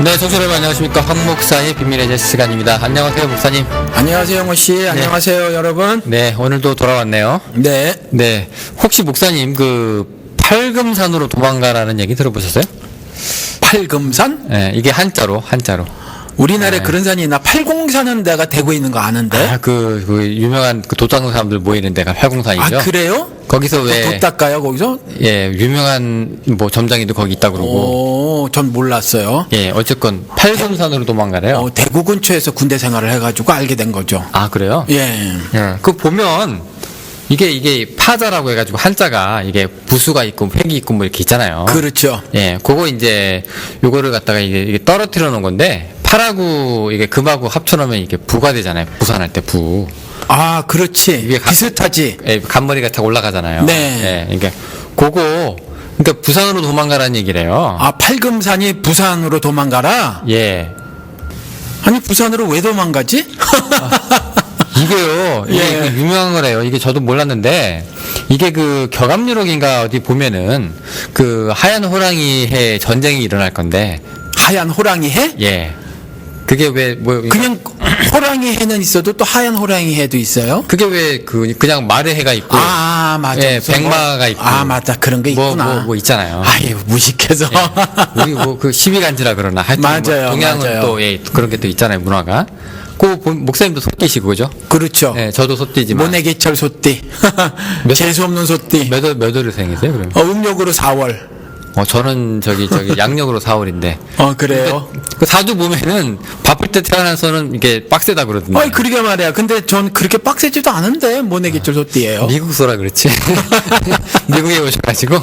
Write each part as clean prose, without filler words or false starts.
네, 청취자 여러분 안녕하십니까. 황 목사의 비밀의 제 시간입니다. 안녕하세요, 목사님. 안녕하세요, 영호 씨. 안녕하세요, 여러분. 네, 오늘도 돌아왔네요. 네. 네, 혹시 목사님 그 팔금산으로 도망가라는 얘기 들어보셨어요? 팔금산? 네, 이게 한자로. 우리나라에 그런 산이 있나? 팔공산은 내가 대구에 있는 거 아는데. 아, 그 유명한 그 도닦는 사람들 모이는 데가 팔공산이죠. 아, 그래요? 거기서 왜 도 닦아요, 거기서? 예, 유명한 뭐 점장이도 거기 있다 그러고. 오, 전 몰랐어요. 예, 어쨌건 팔금산으로 도망가래요. 대구 근처에서 군대 생활을 해가지고 알게 된 거죠. 아, 그래요? 예. 예. 그 보면 이게 파자라고 해가지고 한자가 이게 부수가 있고 획이 있고 뭐 이렇게 있잖아요. 그렇죠. 예, 그거 이제 요거를 갖다가 이게 떨어뜨려 놓은 건데 파라고 이게 금하고 합쳐놓으면 이게 부가 되잖아요. 부산할 때 부. 아, 그렇지. 이게 비슷하지. 예, 간머리가 딱 올라가잖아요. 네. 예, 그러니까 그러니까 부산으로 도망가라는 얘기래요. 아, 팔금산이 부산으로 도망가라? 예. 아니, 부산으로 왜 도망가지? 이게요, 이게 예. 그 유명한 거래요. 이게 저도 몰랐는데, 이게 그 격암유록인가 어디 보면은, 그 하얀 호랑이 해 전쟁이 일어날 건데, 하얀 호랑이 해? 예. 그게 왜, 뭐, 그냥 호랑이 해는 있어도 또 하얀 호랑이 해도 있어요? 그게 왜 그냥 말의 해가 있고, 아, 맞아. 예, 무슨 백마가 있고. 아, 맞다. 그런 게 있구나. 뭐 있잖아요. 아유, 무식해서. 우리 뭐 그 시비간지라 그러나 하여튼 뭐 맞아요, 동양은 맞아요. 또 예, 그런 게 또 있잖아요, 문화가. 목사님도 소띠시고 그죠? 그렇죠. 예, 저도 소띠지만. 모내기철 소띠. 몇- 재수 없는 소띠. 몇 월생이세요, 그러면? 음력으로 4월. 저는 저기 양력으로 4월인데. 그래요? 그 사주 보면은 바쁠 때 태어나서는 이게 빡세다 그러던데. 그러게 말이야. 근데 전 그렇게 빡세지도 않은데, 모내기철 소띠예요. 미국서라 그렇지. 미국에 오셔가지고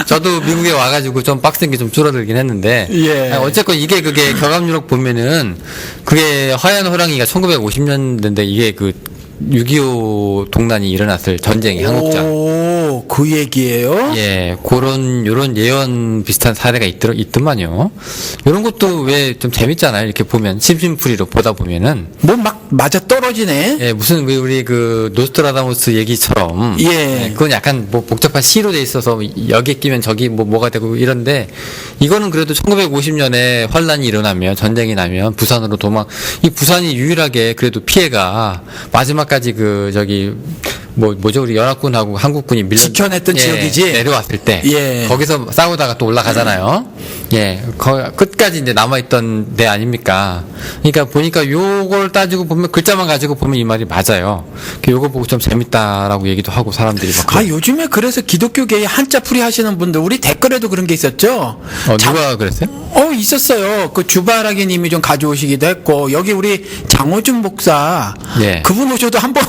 저도 미국에 와가지고 좀 빡센 게 좀 줄어들긴 했는데. 예. 어쨌건 그게 격암유록 보면은 그게 하얀 호랑이가 1950년대인데 이게 그 6.25 동란이 일어났을 전쟁이 한국전. 오, 그 얘기예요? 예, 요런 예언 비슷한 사례가 있더만요. 요런 것도 왜 좀 재밌잖아요. 이렇게 보면, 심심풀이로 보다 보면은. 뭐 막 맞아 떨어지네? 예, 무슨, 우리 그, 노스트라다무스 얘기처럼. 예. 그건 약간 뭐 복잡한 시로 돼 있어서 여기에 끼면 저기 뭐가 되고 이런데, 이거는 그래도 1950년에 환란이 일어나면, 전쟁이 나면, 부산으로 이 부산이 유일하게 그래도 피해가 마지막까지 뭐죠? 우리 연합군하고 한국군이 지켜냈던 지역이지? 내려왔을 때. 예. 거기서 싸우다가 또 올라가잖아요. 예. 끝까지 이제 남아있던 데 아닙니까? 그러니까 보니까 요걸 따지고 보면, 글자만 가지고 보면 이 말이 맞아요. 요거 보고 좀 재밌다라고 얘기도 하고 사람들이 막. 요즘에 그래서 기독교계에 한자풀이 하시는 분들, 우리 댓글에도 그런 게 있었죠? 누가 그랬어요? 있었어요. 그 주바라기 님이 좀 가져오시기도 했고, 여기 우리 장호준 목사. 예. 그분 오셔도 한 번.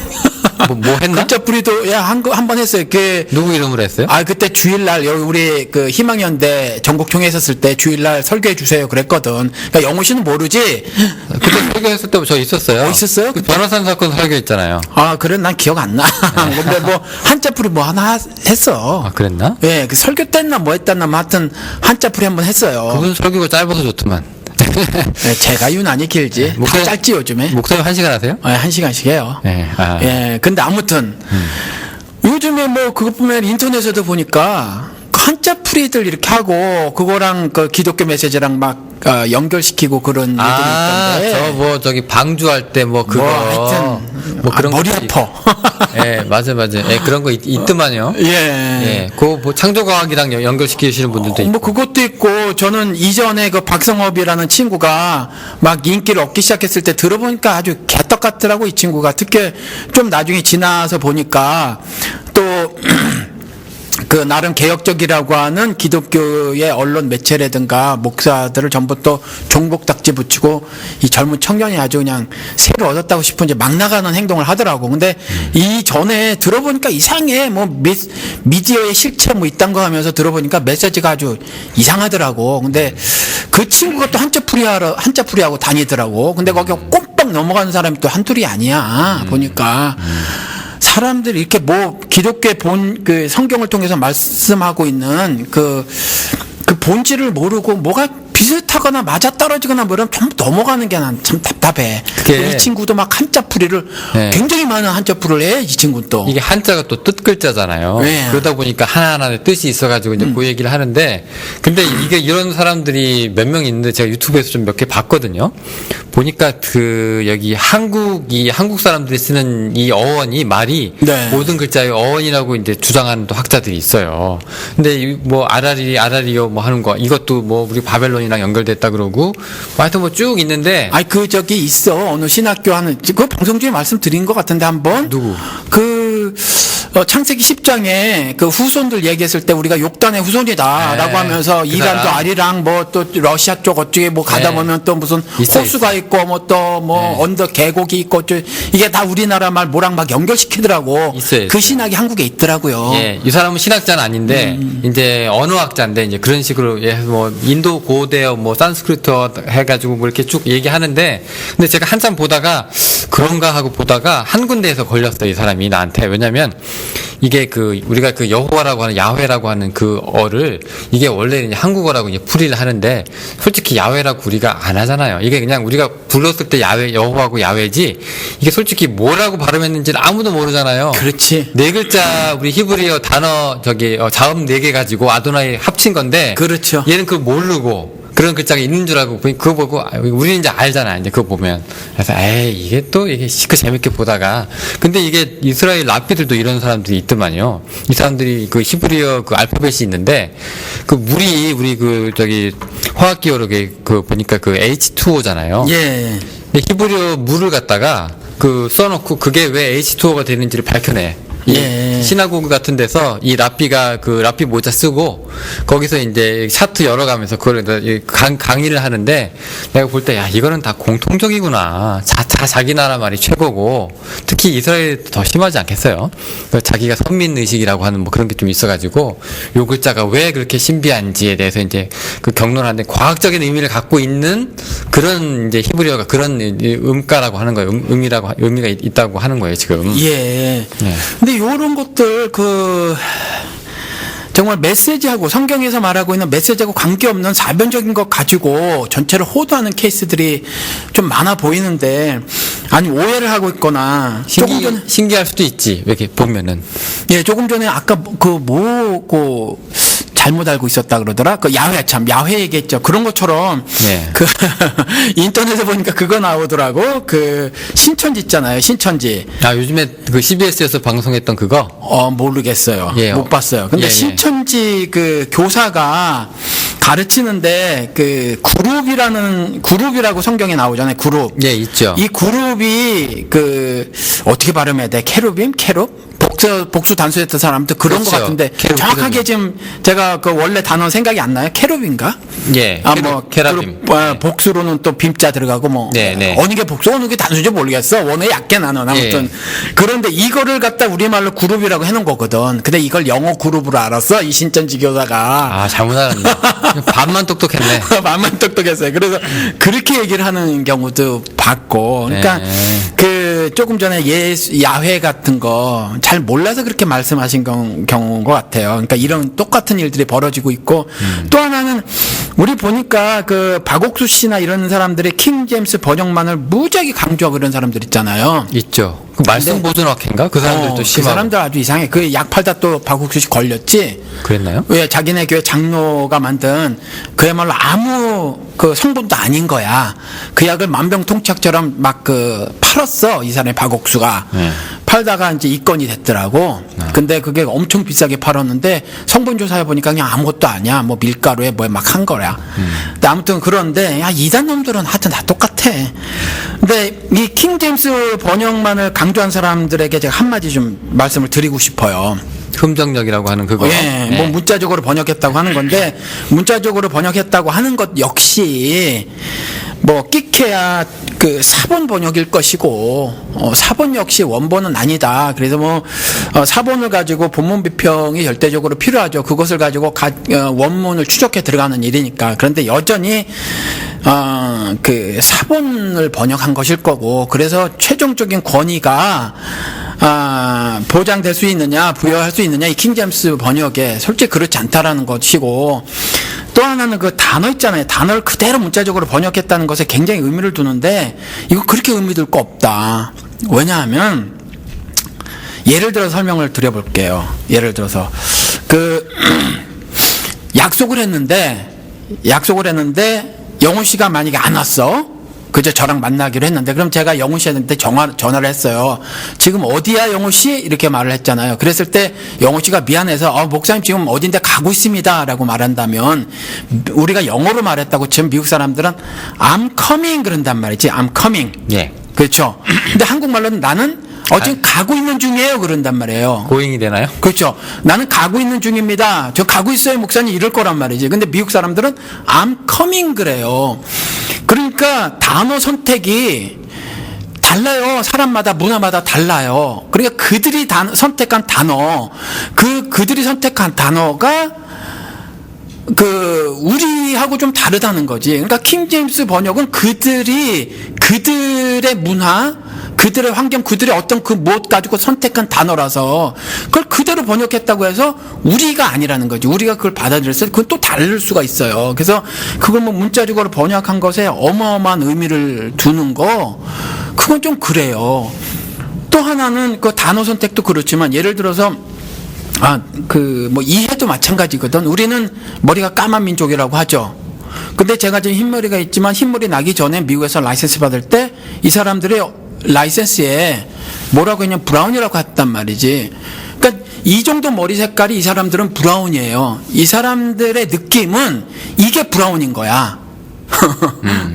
뭐 했나? 글자풀이도, 한 번 했어요. 누구 이름으로 했어요? 그때 주일날, 여기 우리 그 희망연대 전국총회 했었을 때 주일날 설교해 주세요. 그랬거든. 그러니까 영호 씨는 모르지? 그때 설교했을 때 저 있었어요. 있었어요? 그 변호사 사건 설교했잖아요. 그래, 난 기억 안 나. 근데 뭐, 한자풀이 뭐 하나 했어. 그랬나? 예, 그 설교 때나 뭐 했다나, 뭐 하여튼, 한자풀이 한번 했어요. 그분 설교가 짧아서 좋더만. 네, 제가 유난히 길지. 다 짧지, 요즘에. 목사님 1시간 하세요? 1시간씩 해요. 네. 예, 근데 아무튼, 요즘에 뭐, 그것 보면 인터넷에도 보니까, 한자풀이들 이렇게 하고, 그거랑 그 기독교 메시지랑 막, 연결시키고 그런 일들이 있던데. 저기 방주할 때 뭐 그거. 하여튼, 뭐 그런 머리 거. 아파. 예, 맞아. 예, 그런 거 있더만요. 예. 예, 뭐 창조과학이랑 연결시키시는 분들도 있고. 뭐 그것도 있고, 저는 이전에 그 박성업이라는 친구가 막 인기를 얻기 시작했을 때 들어보니까 아주 개떡 같더라고, 이 친구가. 특히 좀 나중에 지나서 보니까 또 그 나름 개혁적이라고 하는 기독교의 언론 매체라든가 목사들을 전부 또 종복딱지 붙이고 이 젊은 청년이 아주 그냥 새로 얻었다고 싶은 이제 막 나가는 행동을 하더라고. 근데 이 전에 들어보니까 이상해. 뭐 미디어의 실체 뭐 이딴 거 하면서 들어보니까 메시지가 아주 이상하더라고. 근데 그 친구가 또 한자풀이하고 다니더라고. 근데 거기 꼼빡 넘어가는 사람이 또 한둘이 아니야. 보니까. 사람들이 이렇게 뭐 기독교의 성경을 통해서 말씀하고 있는 그 본질을 모르고 뭐가 비슷하거나 맞아떨어지거나 뭐 이러면 좀 넘어가는 게 난 참 답답해. 그게- 이 친구도 막 한자풀이를 네. 굉장히 많은 한자풀을 해. 이 친구는 또. 이게 한자가 또 뜻 글자잖아요. 네. 그러다 보니까 하나하나의 뜻이 있어가지고 이제 그 얘기를 하는데, 근데 이게 이런 사람들이 몇 명 있는데 제가 유튜브에서 좀 몇 개 봤거든요. 보니까 그 여기 한국 사람들이 쓰는 이 어원이 말이 네. 모든 글자의 어원이라고 이제 주장하는 또 학자들이 있어요. 근데 뭐 아라리요 뭐 하는 거 이것도 뭐 우리 바벨론이랑 연결됐다 그러고 뭐 하여튼 뭐 쭉 있는데. 아니 그 저기 있어 어느 신학교 하는 그 방송 중에 말씀드린 것 같은데 한번 누구? 그 창세기 10장에 그 후손들 얘기했을 때 우리가 욕단의 후손이다라고 네. 하면서 그 이란도 사람. 아리랑 뭐 또 러시아 쪽 어쪽에 뭐 가다 네. 보면 또 무슨 있어, 호수가 있고 뭐 또 뭐 네. 언덕 계곡이 있고 이게 다 우리나라 말 뭐랑 막 연결시키더라고. 있어요, 그 있어요. 신학이 한국에 있더라고요. 예, 이 사람은 신학자는 아닌데 이제 언어학자인데 이제 그런 식으로 예, 뭐 인도 고대어 뭐 산스크리트어 해가지고 뭐 이렇게 쭉 얘기하는데, 근데 제가 한참 보다가 그런가 하고 보다가 한 군데에서 걸렸어 이 사람이 나한테. 왜냐면 이게 그 우리가 그 여호와라고 하는 야훼라고 하는 그 어를 이게 원래 이제 한국어라고 이제 풀이를 하는데 솔직히 야훼라고 우리가 안 하잖아요. 이게 그냥 우리가 불렀을 때 야훼 여호와고 야훼지 이게 솔직히 뭐라고 발음했는지는 아무도 모르잖아요. 그렇지. 네 글자 우리 히브리어 단어 저기 자음 4개 가지고 아도나이 합친 건데 그렇죠. 얘는 그걸 모르고 그런 글자가 있는 줄 알고 그거 보고 우리는 이제 알잖아 이제 그거 보면. 그래서 에이 이게 또 이게 시크 재밌게 보다가 근데 이게 이스라엘 랍비들도 이런 사람들이 있더만요. 이 사람들이 그 히브리어 그 알파벳이 있는데 그 물이 우리 그 저기 화학기호로 그 보니까 그 H2O잖아요. 예. 근데 히브리어 물을 갖다가 그 써놓고 그게 왜 H2O가 되는지를 밝혀내. 이 예. 시나고그 같은 데서 이 랍비가 그 랍비 모자 쓰고 거기서 이제 차트 열어가면서 그걸 강의를 하는데 내가 볼 때 야 이거는 다 공통적이구나. 자기 나라 말이 최고고 특히 이스라엘 더 심하지 않겠어요? 그 자기가 선민 의식이라고 하는 뭐 그런 게 좀 있어가지고 요 글자가 왜 그렇게 신비한지에 대해서 이제 그 경론하는데 과학적인 의미를 갖고 있는 그런 이제 히브리어가 그런 음가라고 하는 거예요. 의미가 있다고 하는 거예요 지금. 예. 네. 근데 요런 것들 정말 메시지하고 성경에서 말하고 있는 메시지하고 관계없는 사변적인 것 가지고 전체를 호도하는 케이스들이 좀 많아 보이는데 아니 오해를 하고 있거나 조금 전에 신기할 수도 있지 이렇게 보면은. 예 조금 전에 아까 잘못 알고 있었다 그러더라. 그 야훼 얘기했죠. 그런 것처럼 네. 그 인터넷에 보니까 그거 나오더라고. 그 신천지 있잖아요. 신천지. 아 요즘에 그 CBS에서 방송했던 그거. 모르겠어요. 예, 못 봤어요. 근데 예. 신천지 그 교사가 가르치는데 그 그룹이라고 성경에 나오잖아요. 그룹. 예 있죠. 이 그룹이 그 어떻게 발음해야 돼? 캐룹? 복수 단수했던 사람도 그런 그렇죠. 것 같은데 캐룹, 정확하게 지금 제가 그 원래 단어 생각이 안 나요. 캐룹인가? 예. 캐라빔. 복수로는 또 빔자 들어가고 뭐 네, 네. 어느 게 복수 어느 게 단수인지 모르겠어. 원어에 약게 나는 아무튼 그런데 이거를 갖다 우리말로 그룹이라고 해놓은 거거든. 근데 이걸 영어 그룹으로 알았어 이 신천지 교사가. 아 잘못 알았네. 반만 똑똑했네. 마음만 똑똑했어요. 그래서 그렇게 얘기를 하는 경우도 봤고, 그러니까 네. 그 조금 전에 야훼 같은 거 잘 몰라서 그렇게 말씀하신 경우인 것 같아요. 그러니까 이런 똑같은 일들이 벌어지고 있고, 또 하나는 우리 보니까 그 박옥수 씨나 이런 사람들이 킹 제임스 번역만을 무지하게 강조하고 이런 사람들 있잖아요. 있죠. 그 말씀 보존학회인가? 그 사람들도 그 심하고. 사람들 아주 이상해. 그 약 팔다 또 박옥수 씨 걸렸지. 그랬나요? 왜 자기네 교회 장로가 만든 그야말로 아무 그 성분도 아닌 거야. 그 약을 만병통치약처럼 막 팔았어. 이 사람이 박옥수가. 네. 팔다가 이제 입건이 됐더라고. 근데 그게 엄청 비싸게 팔았는데 성분 조사해 보니까 그냥 아무것도 아니야. 뭐 밀가루에 뭐에 막 한 거야. 근데 아무튼 그런데 야 이단 놈들은 하여튼 다 똑같아. 근데 이 킹 제임스 번역만을 강조한 사람들에게 제가 한마디 좀 말씀을 드리고 싶어요. 흠정력이라고 하는 그거. 예, 네. 뭐 문자적으로 번역했다고 하는 건데 문자적으로 번역했다고 하는 것 역시 뭐 끽해야 그 사본 번역일 것이고 사본 역시 원본은 아니다. 그래서 뭐 사본을 가지고 본문 비평이 절대적으로 필요하죠. 그것을 가지고 원문을 추적해 들어가는 일이니까. 그런데 여전히 그 사본을 번역한 것일 거고 그래서 최종적인 권위가 보장될 수 있느냐 부여할 수 있느냐 이 킹제임스 번역에 솔직히 그렇지 않다라는 것이고 또 하나는 그 단어 있잖아요. 단어를 그대로 문자적으로 번역했다는 것에 굉장히 의미를 두는데 이거 그렇게 의미 둘 거 없다. 왜냐하면 예를 들어 설명을 드려볼게요. 예를 들어서 그 약속을 했는데 영훈 씨가 만약에 안 왔어. 그저 저랑 만나기로 했는데 그럼 제가 영훈 씨한테 전화를 했어요. 지금 어디야 영훈 씨? 이렇게 말을 했잖아요. 그랬을 때 영훈 씨가 미안해서 목사님 지금 어딘데 가고 있습니다 라고 말한다면 우리가 영어로 말했다고 지금 미국 사람들은 I'm coming 그런단 말이지. I'm coming. 예. 그렇죠. 근데 한국말로는 나는 지금 가고 있는 중이에요 그런단 말이에요. 고잉이 되나요? 그렇죠. 나는 가고 있는 중입니다. 저 가고 있어요 목사님 이럴 거란 말이지. 근데 미국 사람들은 I'm coming 그래요. 그러니까 단어 선택이 달라요. 사람마다 문화마다 달라요. 그러니까 그들이 선택한 단어 그들이 선택한 단어가 우리하고 좀 다르다는 거지. 그러니까 킹 제임스 번역은 그들의 문화, 그들의 환경, 그들의 어떤 그 무엇 가지고 선택한 단어라서 그걸 그대로 번역했다고 해서 우리가 아니라는 거지. 우리가 그걸 받아들였을 때 그건 또 다를 수가 있어요. 그래서 그걸 뭐 문자적으로 번역한 것에 어마어마한 의미를 두는 거, 그건 좀 그래요. 또 하나는 그 단어 선택도 그렇지만 예를 들어서 이해도 마찬가지거든. 우리는 머리가 까만 민족이라고 하죠. 근데 제가 지금 흰머리가 있지만 흰머리 나기 전에 미국에서 라이센스 받을 때 이 사람들의 라이센스에 뭐라고 했냐면 브라운이라고 했단 말이지. 그러니까 이 정도 머리 색깔이 이 사람들은 브라운이에요. 이 사람들의 느낌은 이게 브라운인 거야.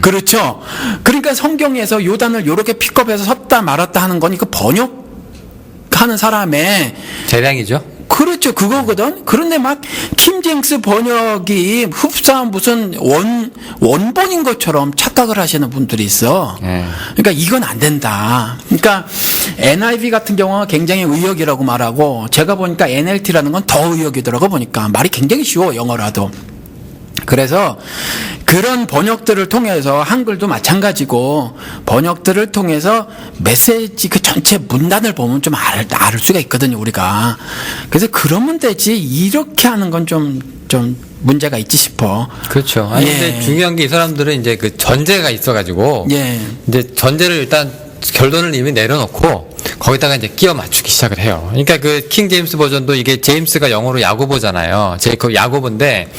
그렇죠. 그러니까 성경에서 요단을 요렇게 픽업해서 섰다 말았다 하는 건 이거 번역하는 사람의 재량이죠. 그렇죠. 그거거든. 그런데 막 킹제임스 번역이 흡사한 무슨 원본인 것처럼 착각을 하시는 분들이 있어. 그러니까 이건 안 된다. 그러니까 NIV 같은 경우가 굉장히 의역이라고 말하고 제가 보니까 NLT라는 건 더 의역이더라고 보니까 말이 굉장히 쉬워 영어라도. 그래서 그런 번역들을 통해서 한글도 마찬가지고 번역들을 통해서 메시지 그 전체 문단을 보면 좀 알 수가 있거든요 우리가. 그래서 그러면 되지 이렇게 하는 건 좀 문제가 있지 싶어. 그렇죠. 아니 근데 중요한 게 이 사람들은 이제 그 전제가 있어가지고 이제 전제를 일단 결론을 이미 내려놓고 거기다가 이제 끼워 맞추기 시작을 해요. 그러니까 그 킹 제임스 버전도 이게 제임스가 영어로 야고보잖아요. 제이콥 야고보인데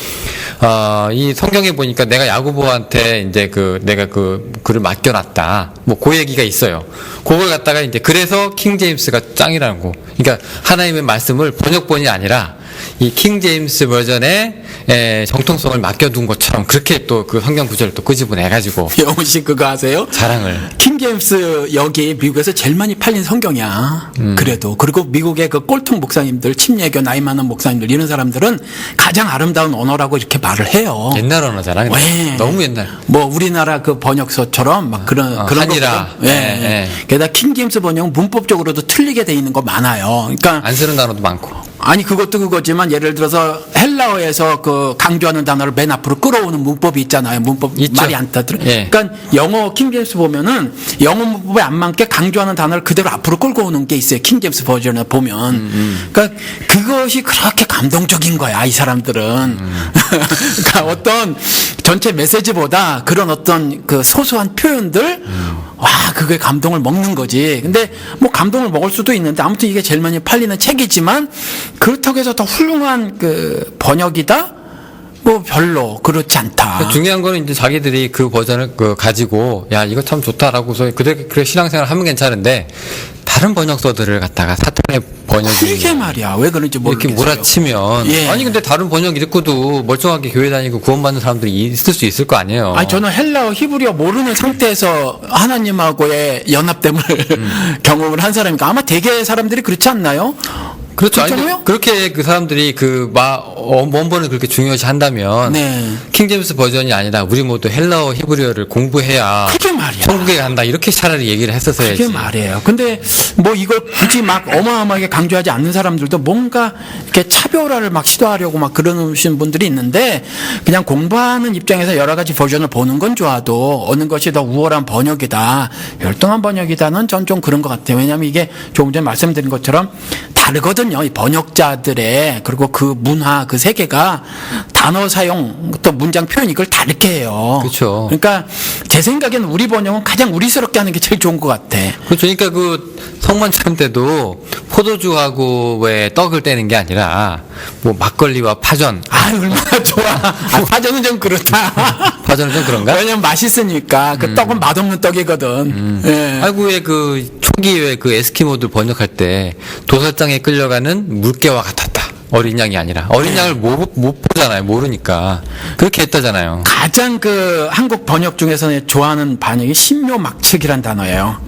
이 성경에 보니까 내가 야고보한테 이제 내가 글을 맡겨놨다. 뭐 그 얘기가 있어요. 그걸 갖다가 이제 그래서 킹 제임스가 짱이라는 거. 그러니까 하나님의 말씀을 번역본이 아니라 이 킹 제임스 버전의 정통성을 맡겨둔 것처럼 그렇게 또 그 성경 구절을 또 끄집어내가지고 영훈 씨 그거 아세요? 자랑을. 킹 제임스 여기 미국에서 제일 많이 팔린 성경이야. 그래도 그리고 미국의 그 꼴통 목사님들, 침례교 나이 많은 목사님들 이런 사람들은 가장 아름다운 언어라고 이렇게 말을 해요. 옛날 언어잖아. 근데 너무 옛날. 뭐 우리나라 그 번역서처럼 막 그런 한이라. 게다가 킹 제임스 번역은 문법적으로도 틀리게 돼 있는 거 많아요. 그러니까 안 쓰는 단어도 많고. 아니 그것도 그거지만 예를 들어서 헬라어에서 그 강조하는 단어를 맨 앞으로 끌어오는 문법이 있잖아요. 문법 있죠. 말이 안 따들어. 그러니까 영어 킹제임스 보면은 영어 문법에 안 맞게 강조하는 단어를 그대로 앞으로 끌고 오는 게 있어요. 킹제임스 버전을 보면. 그러니까 그것이 그렇게 감동적인 거야 이 사람들은. 그러니까 어떤 전체 메시지보다 그런 어떤 그 소소한 표현들 그게 감동을 먹는 거지. 근데 뭐 감동을 먹을 수도 있는데 아무튼 이게 제일 많이 팔리는 책이지만 그렇다고 해서 더 훌륭한 그 번역이다? 뭐 별로 그렇지 않다. 중요한 거는 이제 자기들이 그 버전을 가지고 야 이거 참 좋다라고서 그래 신앙생활 하면 괜찮은데 다른 번역서들을 갖다가 사탄의 번역이 그게 말이야. 왜 그런지 모르겠어요. 이렇게 몰아치면 아니 근데 다른 번역 읽고도 멀쩡하게 교회 다니고 구원받는 사람들이 있을 수 있을 거 아니에요. 아니 저는 헬라어 히브리어 모르는 상태에서 하나님하고의 연합됨을 경험을 한 사람이니까 아마 대개 사람들이 그렇지 않나요? 그렇죠. 그렇잖아요? 그렇게 그 사람들이 원본을 그렇게 중요시 한다면 킹제임스 버전이 아니라 우리 모두 헬라어 히브리어를 공부해야 그게 말이야. 천국에 간다 이렇게 차라리 얘기를 했었어야지. 그게 말이에요. 근데 뭐 이걸 굳이 막 어마어마하게 강조하지 않는 사람들도 뭔가 이렇게 차별화를 막 시도하려고 막 그러시는 분들이 있는데 그냥 공부하는 입장에서 여러 가지 버전을 보는 건 좋아도 어느 것이 더 우월한 번역이다, 열등한 번역이다는 전 좀 그런 것 같아요. 왜냐하면 이게 조금 전에 말씀드린 것처럼 다르거든요. 이 번역자들의 그리고 그 문화 그 세계가 단어 사용 또 문장 표현 이걸 다르게 해요. 그렇죠. 그러니까 제 생각에는 우리 번역은 가장 우리스럽게 하는 게 제일 좋은 것 같아. 그렇죠. 그러니까 그 성만찬 때도 포도주하고 왜 떡을 떼는 게 아니라 뭐 막걸리와 파전. 아 얼마나 좋아. 아, 파전은 좀 그렇다. 파전은 좀 그런가? 왜냐면 맛있으니까 그 떡은 맛없는 떡이거든. 예. 아이고 왜 그 초기에 그 에스키모들 번역할 때 도살장에 끌려가는 물개와 같았다. 어린 양이 아니라 어린 양을 못 보잖아요. 모르니까 그렇게 했다잖아요. 가장 그 한국 번역 중에서는 좋아하는 반역이 신묘막측이란 단어예요.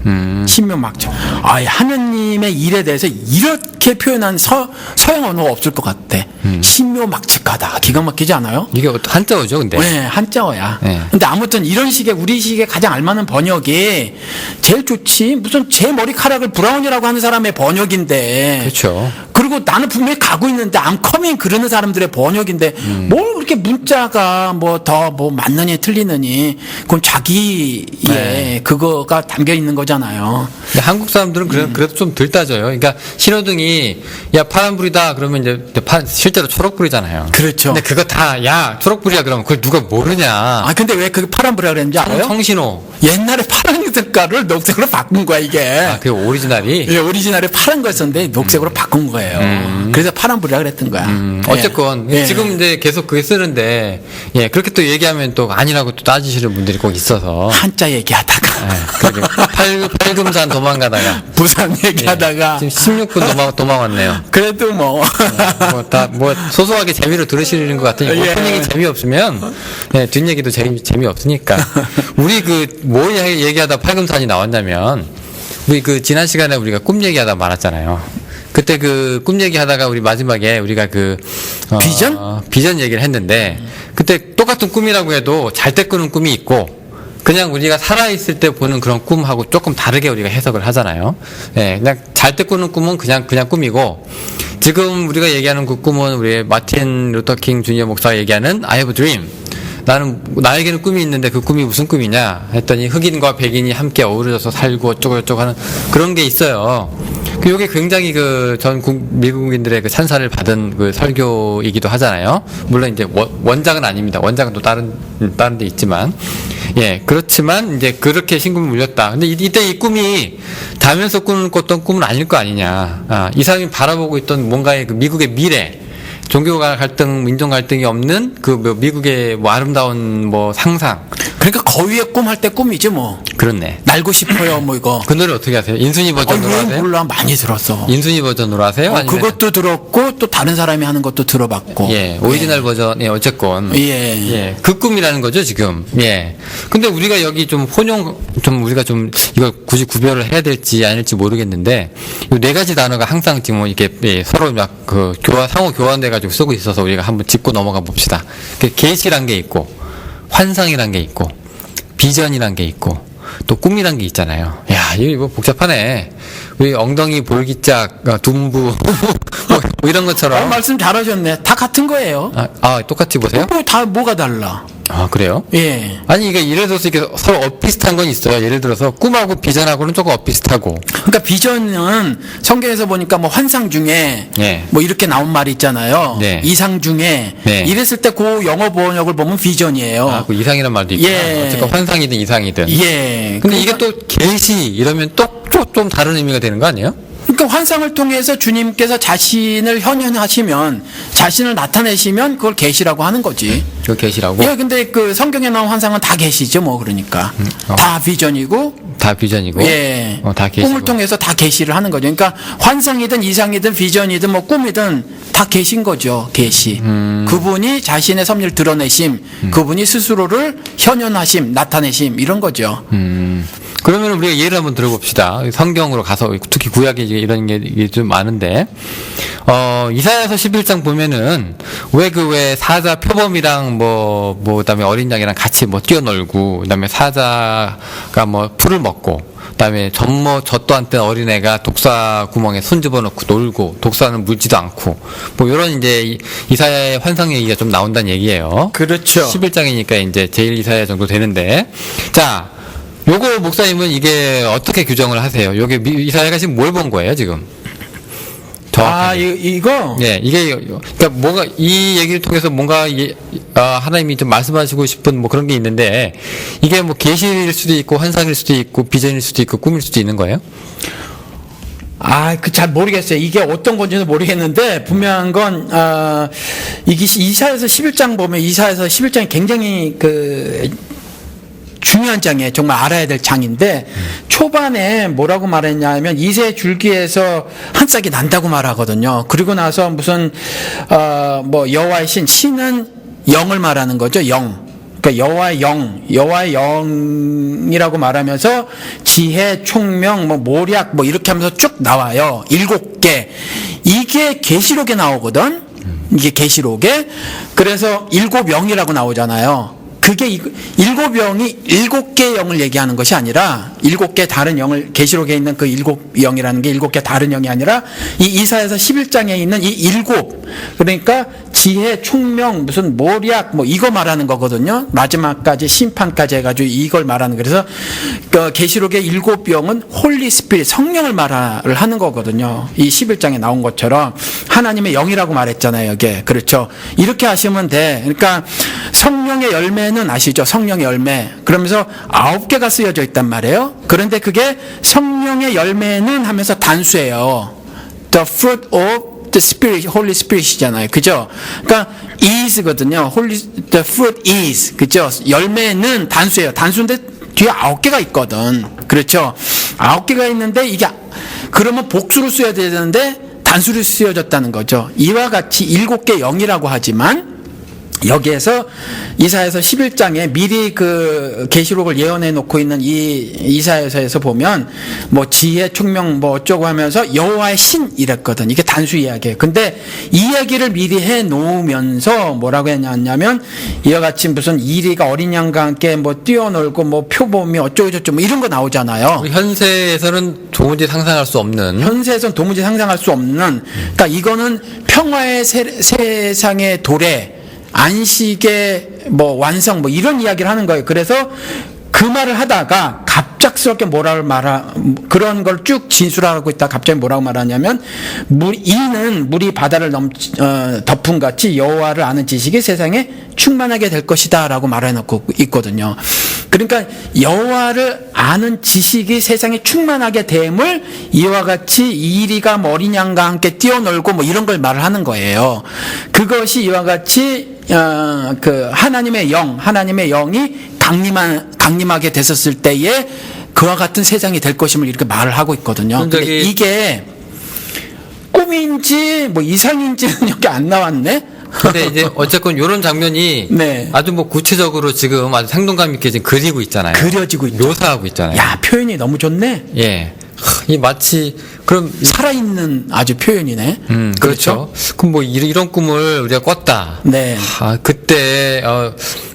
신묘막측. 아, 하느님의 일에 대해서 이렇게 표현한 서양 언어가 없을 것 같아. 신묘막측하다. 기가 막히지 않아요? 이게 한자어죠, 근데. 네, 한자어야. 네. 근데 아무튼 이런 식의 우리식에 가장 알맞는 번역이 제일 좋지. 무슨 제 머리카락을 브라운이라고 하는 사람의 번역인데. 그렇죠. 그리고 나는 분명히 가고 있는데 I'm coming 그러는 사람들의 번역인데 뭘 그렇게 문자가 뭐 더 뭐 맞느니 틀리느니 그건 자기의 네. 그거가 담겨 있는 거잖아요. 근데 한국 사람들은 그래도 좀 덜 따져요. 그러니까 신호등이 야 파란불이다 그러면 이제 실제로 초록불이잖아요. 그렇죠. 근데 그거 다 야 초록불이야 그러면 그걸 누가 모르냐. 아 근데 왜 그게 파란불이라 그랬는지 알아요? 청신호. 옛날에 파란 색깔을 녹색으로 바꾼 거야 이게. 아, 그 오리지널이. 예, 오리지널에 파란 거였었는데 녹색으로 바꾼 거예요. 그래서 파란불이라 그랬던 거야. 예. 어쨌건 예. 지금 이제 계속 그게 쓰는데 예 그렇게 또 얘기하면 또 아니라고 또 따지시는 분들이 꼭 있어서 한자 얘기하다가 팔금산 도망가다가 부산 얘기하다가 지금 16분 도망 왔네요. 그래도 뭐 뭐 소소하게 재미로 들으시는 것 같으니 예. 오프닝이 재미없으면 예, 뒷얘기도 재미없으니까 우리 뭐 얘기하다 팔금산이 나왔냐면 우리 그 지난 시간에 우리가 꿈 얘기하다 말았잖아요. 그때 그 꿈 얘기하다가 우리 마지막에 우리가 비전 얘기를 했는데 그때 똑같은 꿈이라고 해도 잘 때 꾸는 꿈이 있고 그냥 우리가 살아있을 때 보는 그런 꿈하고 조금 다르게 우리가 해석을 하잖아요. 예, 그냥 잘 때 꾸는 꿈은 그냥 꿈이고 지금 우리가 얘기하는 그 꿈은 우리 마틴 루터킹 주니어 목사가 얘기하는 I have a dream. 나에게는 꿈이 있는데 그 꿈이 무슨 꿈이냐 했더니 흑인과 백인이 함께 어우러져서 살고 어쩌고 하는 그런 게 있어요. 이게 굉장히 전 미국인들의 그 찬사를 받은 그 설교이기도 하잖아요. 물론 이제 원작은 아닙니다. 원작은 또 다른 데 있지만. 예, 그렇지만 이제 그렇게 신금을 물렸다. 근데 이때 이 꿈이 자면서 꿨던 꿈은 아닐 거 아니냐. 아, 이 사람이 바라보고 있던 뭔가의 그 미국의 미래. 종교가 갈등, 민족 갈등이 없는 미국의 아름다운 상상. 그러니까 거위의 꿈 할 때 꿈이지 뭐. 그렇네. 날고 싶어요 뭐 이거. 그 노래 어떻게 하세요? 인순이 버전으로 하세요? 몰라 많이 들었어. 인순이 버전으로 하세요? 아니면 그것도 들었고 또 다른 사람이 하는 것도 들어봤고. 예, 오리지널 버전. 예, 어쨌건. 예. 그 꿈이라는 거죠 지금. 예. 근데 우리가 여기 우리가 이걸 굳이 구별을 해야 될지 아닐지 모르겠는데 이 네 가지 단어가 항상 지금 이렇게 서로 상호 교환돼 가지고 쓰고 있어서 우리가 한번 짚고 넘어가 봅시다. 계시란 게 있고 환상이란 게 있고 비전이란 게 있고 또 꿈이란 게 있잖아요. 야, 이거 복잡하네. 우리 엉덩이 볼기짝 둔부 뭐 이런 것처럼. 말씀 잘하셨네. 다 같은 거예요. 똑같이 보세요? 다 뭐가 달라? 아, 그래요? 예. 아니, 이게 예를 들어서 이렇게 서로 엇비슷한 건 있어요. 예를 들어서 꿈하고 비전하고는 조금 엇비슷하고. 그러니까 비전은 성경에서 보니까 뭐 환상 중에 예. 뭐 이렇게 나온 말이 있잖아요. 네. 이상 중에 네. 이랬을 때 그 영어 번역을 보면 비전이에요. 그 이상이란 말도 있고. 예. 어쨌건 환상이든 이상이든. 예. 근데 이게 또 계시 이러면 또 좀 다른 의미가 되는 거 아니에요? 그러니까 환상을 통해서 주님께서 자신을 현현하시면 자신을 나타내시면 그걸 계시라고 하는 거지. 그 계시라고? 예, 근데 그 성경에 나온 환상은 다 계시죠, 뭐 그러니까 다 비전이고, 다 비전이고, 예, 다 계시고. 꿈을 통해서 다 계시를 하는 거죠. 그러니까 환상이든 이상이든 비전이든 뭐 꿈이든 다 계신 거죠, 계시. 그분이 자신의 섭리를 드러내심, 그분이 스스로를 현현하심, 나타내심 이런 거죠. 그러면 우리가 예를 한번 들어봅시다. 성경으로 가서 특히 구약에 이런 게 좀 많은데 이사야서 11장 보면은 왜 사자 표범이랑 그다음에 어린 양이랑 같이 뛰어놀고 그다음에 사자가 풀을 먹고 그다음에 젖도 안 뗀 어린애가 독사 구멍에 손 집어넣고 놀고 독사는 물지도 않고 이런 이제 이사야의 환상 얘기가 좀 나온다는 얘기예요. 그렇죠. 11장이니까 이제 제1 이사야 정도 되는데 자. 요거 목사님은 이게 어떻게 규정을 하세요? 요게 이사야가 지금 뭘 본 거예요, 지금? 정확하게. 이거? 네, 이게 그러니까 뭔가 이 얘기를 통해서 뭔가 하나님이 좀 말씀하시고 싶은 뭐 그런 게 있는데 이게 뭐 계시일 수도 있고 환상일 수도 있고 비전일 수도 있고 꿈일 수도 있는 거예요? 잘 모르겠어요. 이게 어떤 건지는 모르겠는데, 분명한 건, 이게 이사야서 11장 보면 이사야서 11장이 굉장히 중요한 장이에요. 정말 알아야 될 장인데, 초반에 뭐라고 말했냐면, 이새 줄기에서 한 싹이 난다고 말하거든요. 그리고 나서 무슨, 여호와의 신은 영을 말하는 거죠. 영. 그러니까 여호와의 영이라고 말하면서 지혜, 총명, 모략 이렇게 하면서 쭉 나와요. 7개. 이게 계시록에 나오거든. 이게 계시록에. 그래서 7영이라고 나오잖아요. 그게 7영이 7개의 영을 얘기하는 것이 아니라 7개 다른 영을 계시록에 있는 그 7영이라는 게 7개 다른 영이 아니라 이 이사야서 11장에 있는 이 7, 그러니까 지혜, 총명, 무슨 모략 이거 말하는 거거든요. 마지막까지 심판까지 해가지고 이걸 말하는 거예요. 그래서 그 계시록의 7영은 홀리 스피릿 성령을 말을 하는 거거든요. 이 11장에 나온 것처럼 하나님의 영이라고 말했잖아요. 이게 그렇죠. 이렇게 하시면 돼. 그러니까 성령의 열매는 아시죠? 성령의 열매. 그러면서 9개가 쓰여져 있단 말이에요. 그런데 그게 성령의 열매는 하면서 단수예요. The fruit of the Spirit, Holy Spirit이잖아요. 그죠? 그러니까 is거든요. The fruit is. 그죠? 열매는 단수예요. 단수인데 뒤에 9개가 있거든. 그렇죠? 9개가 있는데 이게 그러면 복수로 쓰여야 되는데 단수로 쓰여졌다는 거죠. 이와 같이 7개 영이라고 하지만 여기에서 이사야서 11장에 미리 그 계시록을 예언해 놓고 있는 이 이사야서에서 보면 지혜, 총명 어쩌고 하면서 여호와의 신 이랬거든. 이게 단수 이야기예요. 근데 이 얘기를 미리 해 놓으면서 뭐라고 했냐면 이와 같이 무슨 이리가 어린 양과 함께 뛰어놀고 표범이 어쩌고 저쩌고 이런 거 나오잖아요. 현세에서는 도무지 상상할 수 없는. 현세에서는 도무지 상상할 수 없는. 그러니까 이거는 평화의 세상의 도래, 안식의 완성 이런 이야기를 하는 거예요. 그래서 그 말을 하다가 갑작스럽게 그런 걸 쭉 진술하고 있다. 갑자기 뭐라고 말하냐면 이는 물이 바다를 덮은 같이 여호와를 아는 지식이 세상에 충만하게 될 것이다라고 말해놓고 있거든요. 그러니까 여호와를 아는 지식이 세상에 충만하게 됨을 이와 같이 이리가 어린 양과 함께 뛰어놀고 이런 걸 말을 하는 거예요. 그것이 이와 같이 하나님의 영이 강림하게 됐었을 때에 그와 같은 세상이 될 것임을 이렇게 말을 하고 있거든요. 근데 이게 꿈인지 이상인지는 여기 안 나왔네. 근데 이제 어쨌건 이런 장면이 네. 아주 구체적으로 지금 아주 생동감 있게 지금 그리고 있잖아요. 그려지고 있죠. 묘사하고 있잖아요. 야, 표현이 너무 좋네. 예. 이 마치 그럼 살아있는 아주 표현이네. 그렇죠. 그럼 이런 꿈을 우리가 꿨다. 네. 그때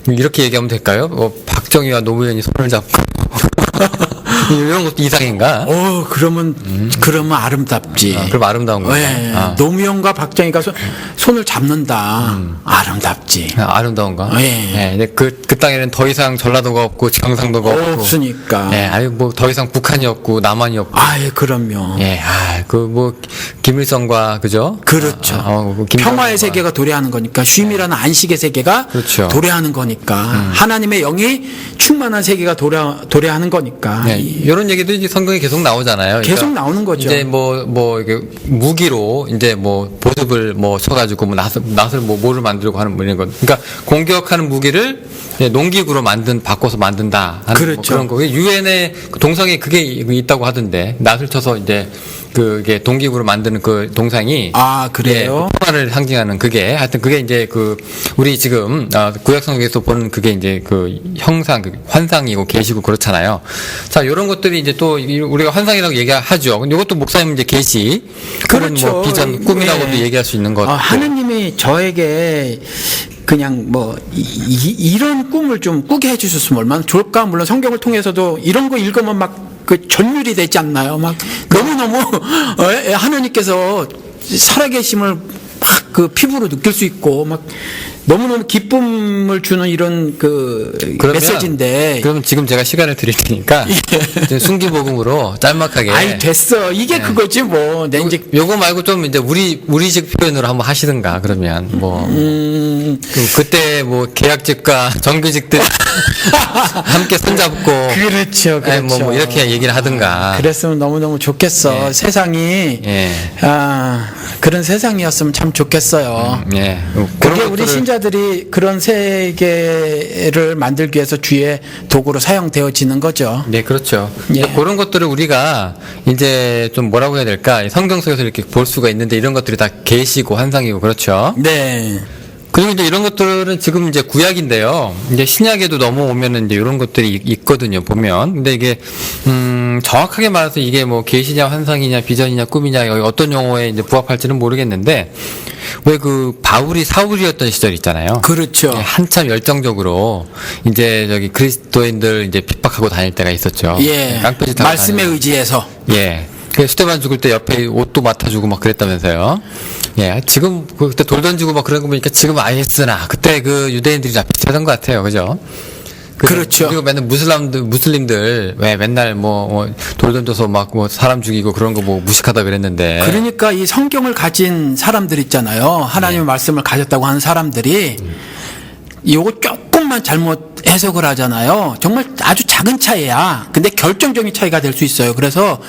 이렇게 얘기하면 될까요? 박정희와 노무현이 손을 잡고 이런 것도 이상인가? 그러면 아름답지. 그럼 아름다운 거예요. 네. 노무현과 박정희가 손을 잡는다. 아름답지. 아름다운가? 네. 네. 그 땅에는 더 이상 전라도가 없고 경상도가 없고 없으니까. 네. 더 이상 북한이 없고 남한이 없고. 그럼요. 예. 김일성과 그죠? 그렇죠. 평화의 세계가 도래하는 거니까 쉼이라는 안식의 세계가 그렇죠. 도래하는 거니까 하나님의 영이 충만한 세계가 도래하는 거니까. 네. 이런 얘기도 이제 성경에 계속 나오잖아요. 계속 나오는 거죠. 이제 이게 무기로 이제 보습을 쳐가지고 낫을 뭐를 만들고 하는 이런 것. 그러니까 공격하는 무기를 농기구로 바꿔서 만든다 하는 그렇죠. 그런 거. 유엔의 동상에 그게 있다고 하던데 낫을 쳐서 이제 그게 동기구로 만드는 그 동상이 그래요? 평화를 상징하는 그게 하여튼 그게 이제 우리 지금 구약 성경에서 보는 그게 이제 형상 환상이고 계시고 그렇잖아요. 자, 이런 것들이 이제 또 우리가 환상이라고 얘기하죠. 근데 이것도 목사님 이제 계시 그렇죠. 비전 꿈이라고도 얘기할 수 있는 것. 하느님이 저에게 그냥 이런 꿈을 좀 꾸게 해주셨으면 얼마나 좋을까. 물론 성경을 통해서도 이런 거 읽으면 전율이 되지 않나요? 너무너무 하느님께서 살아계심을 팍 그 피부로 느낄 수 있고 막 너무너무 기쁨을 주는 이런 그 메시지인데. 그러면 지금 제가 시간을 드릴 테니까 이제 순기복음으로 짤막하게. 아이 됐어. 이게 그거지 뭐. 내 이제 요거 말고 좀 이제 우리식 표현으로 한번 하시든가 그러면 뭐 그때 뭐 계약직과 정규직들 함께 손잡고 그렇죠, 그렇죠. 아니, 뭐 이렇게 얘기를 하든가. 그랬으면 너무너무 좋겠어. 예. 세상이 예. 그런 세상이었으면 참 좋겠어요. 예. 그게 우리 신자들이 그런 세계를 만들기 위해서 주의 도구로 사용되어지는 거죠. 네, 그렇죠. 예. 그런 것들을 우리가 이제 좀 뭐라고 해야 될까? 성경 속에서 이렇게 볼 수가 있는데 이런 것들이 다 계시고 환상이고 그렇죠. 네. 그리고 이제 이런 것들은 지금 이제 구약인데요. 이제 신약에도 넘어오면은 이제 이런 것들이 있거든요. 보면. 근데 이게 정확하게 말해서 이게 뭐 계시냐 환상이냐 비전이냐 꿈이냐 여기 어떤 용어에 이제 부합할지는 모르겠는데 왜 그 바울이 사울이었던 시절 있잖아요. 그렇죠. 네, 한참 열정적으로 이제 저기 그리스도인들 이제 핍박하고 다닐 때가 있었죠. 예. 깡패짓 하고 말씀에 다니는. 의지해서. 예. 그 스테반 죽을 때 옆에 옷도 맡아주고 막 그랬다면서요. 예. 지금 그때 돌 던지고 막 그런 거 보니까 지금 IS나 그때 그 유대인들이 다 비슷하던 것 같아요. 그죠? 그렇죠. 그리고 맨날 무슬림들 왜 맨날 돌 던져서 막 뭐 사람 죽이고 그런 거 뭐 무식하다 그랬는데. 그러니까 이 성경을 가진 사람들 있잖아요. 하나님의 말씀을 가졌다고 하는 사람들이 요거 조금만 잘못 해석을 하잖아요. 정말 아주 작은 차이야. 근데 결정적인 차이가 될 수 있어요. 그래서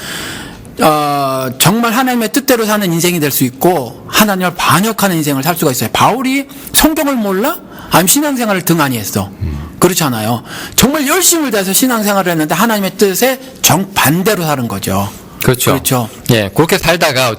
정말 하나님의 뜻대로 사는 인생이 될 수 있고 하나님을 반역하는 인생을 살 수가 있어요. 바울이 성경을 몰라? 아니면 신앙생활을 등한히 했어. 그렇잖아요. 정말 열심을 다해서 신앙생활을 했는데 하나님의 뜻에 정반대로 사는 거죠. 그렇죠. 그렇죠. 예, 그렇게 살다가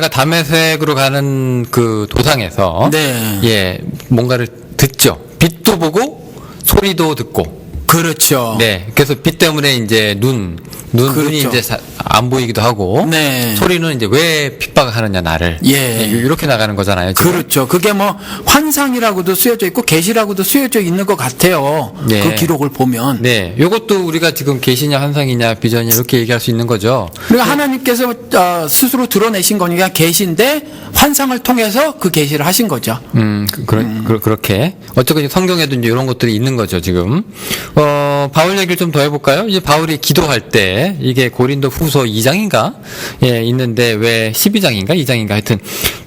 다메섹으로 가는 그 도상에서 네. 예, 뭔가를 듣죠. 빛도 보고 소리도 듣고. 그렇죠. 네. 그래서 빛 때문에 이제 눈이 그렇죠. 이제 안 보이기도 하고. 네. 소리는 이제 왜 핍박하느냐 나를. 예. 이렇게 나가는 거잖아요. 지금. 그렇죠. 그게 뭐 환상이라고도 쓰여져 있고 계시라고도 쓰여져 있는 것 같아요. 네. 그 기록을 보면. 네. 요것도 우리가 지금 계시냐 환상이냐 비전이냐 이렇게 얘기할 수 있는 거죠. 그러니까 하나님께서 스스로 드러내신 거니까 계시인데 환상을 통해서 그 계시를 하신 거죠. 그렇게. 어쨌든 성경에도 이제 이런 것들이 있는 거죠, 지금. 바울 얘기를 좀 더 해볼까요? 이제 바울이 기도할 때, 이게 고린도 후서 2장인가? 예, 있는데, 왜 12장인가? 2장인가? 하여튼,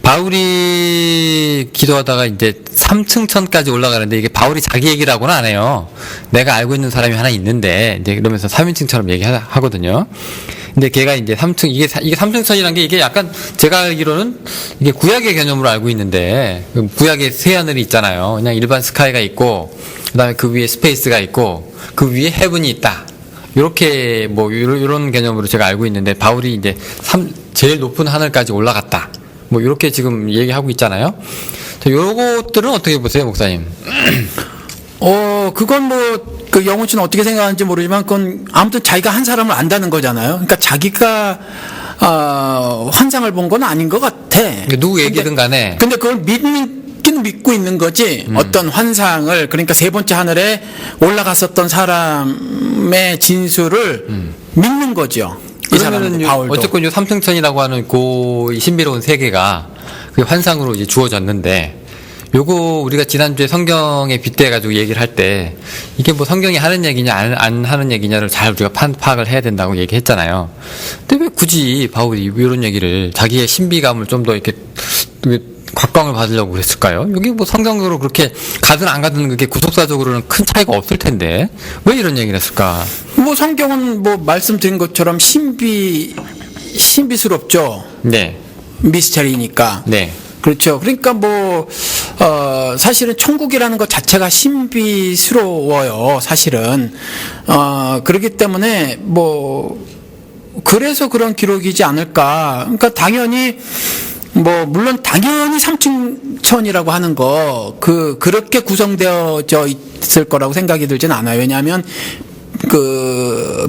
바울이 기도하다가 이제 3층천까지 올라가는데, 이게 바울이 자기 얘기라고는 안 해요. 내가 알고 있는 사람이 하나 있는데, 이제 그러면서 3인칭처럼 얘기하거든요. 근데 걔가 이제 3층, 이게 3층천이란 게 이게 약간 제가 알기로는 이게 구약의 개념으로 알고 있는데, 구약에 새 하늘이 있잖아요. 그냥 일반 스카이가 있고, 그 다음에 그 위에 스페이스가 있고, 그 위에 헤븐이 있다. 요렇게 뭐, 요런 개념으로 제가 알고 있는데, 바울이 이제 제일 높은 하늘까지 올라갔다. 뭐, 요렇게 지금 얘기하고 있잖아요. 요것들은 어떻게 보세요, 목사님? 그건 뭐, 그 영훈 씨는 어떻게 생각하는지 모르지만, 그건 아무튼 자기가 한 사람을 안다는 거잖아요. 그러니까 자기가, 환상을 본 건 아닌 것 같아. 누구 얘기든 간에. 근데 그걸 믿긴 믿고 있는 거지. 어떤 환상을, 그러니까 세 번째 하늘에 올라갔었던 사람의 진술을 믿는 거죠. 이 사람은 바울도. 어쨌건 요 삼층천이라고 하는 그 신비로운 세계가 그 환상으로 이제 주어졌는데, 요거 우리가 지난주에 성경에 빗대가지고 얘기를 할 때 이게 뭐 성경이 하는 얘기냐 안 하는 얘기냐를 잘 우리가 파악을 해야 된다고 얘기했잖아요. 근데 왜 굳이 바울이 이런 얘기를 자기의 신비감을 좀 더 이렇게 각광을 받으려고 했을까요? 여기 뭐 성경으로 그렇게 가든 안 가든 그게 구속사적으로는 큰 차이가 없을 텐데 왜 이런 얘기를 했을까? 뭐 성경은 뭐 말씀드린 것처럼 신비스럽죠. 네. 미스터리니까. 네. 그렇죠. 그러니까 뭐, 사실은 천국이라는 것 자체가 신비스러워요, 사실은. 그렇기 때문에 뭐, 그래서 그런 기록이지 않을까. 그러니까 당연히, 뭐, 물론 당연히 삼층천이라고 하는 거, 그렇게 구성되어져 있을 거라고 생각이 들진 않아요. 왜냐하면,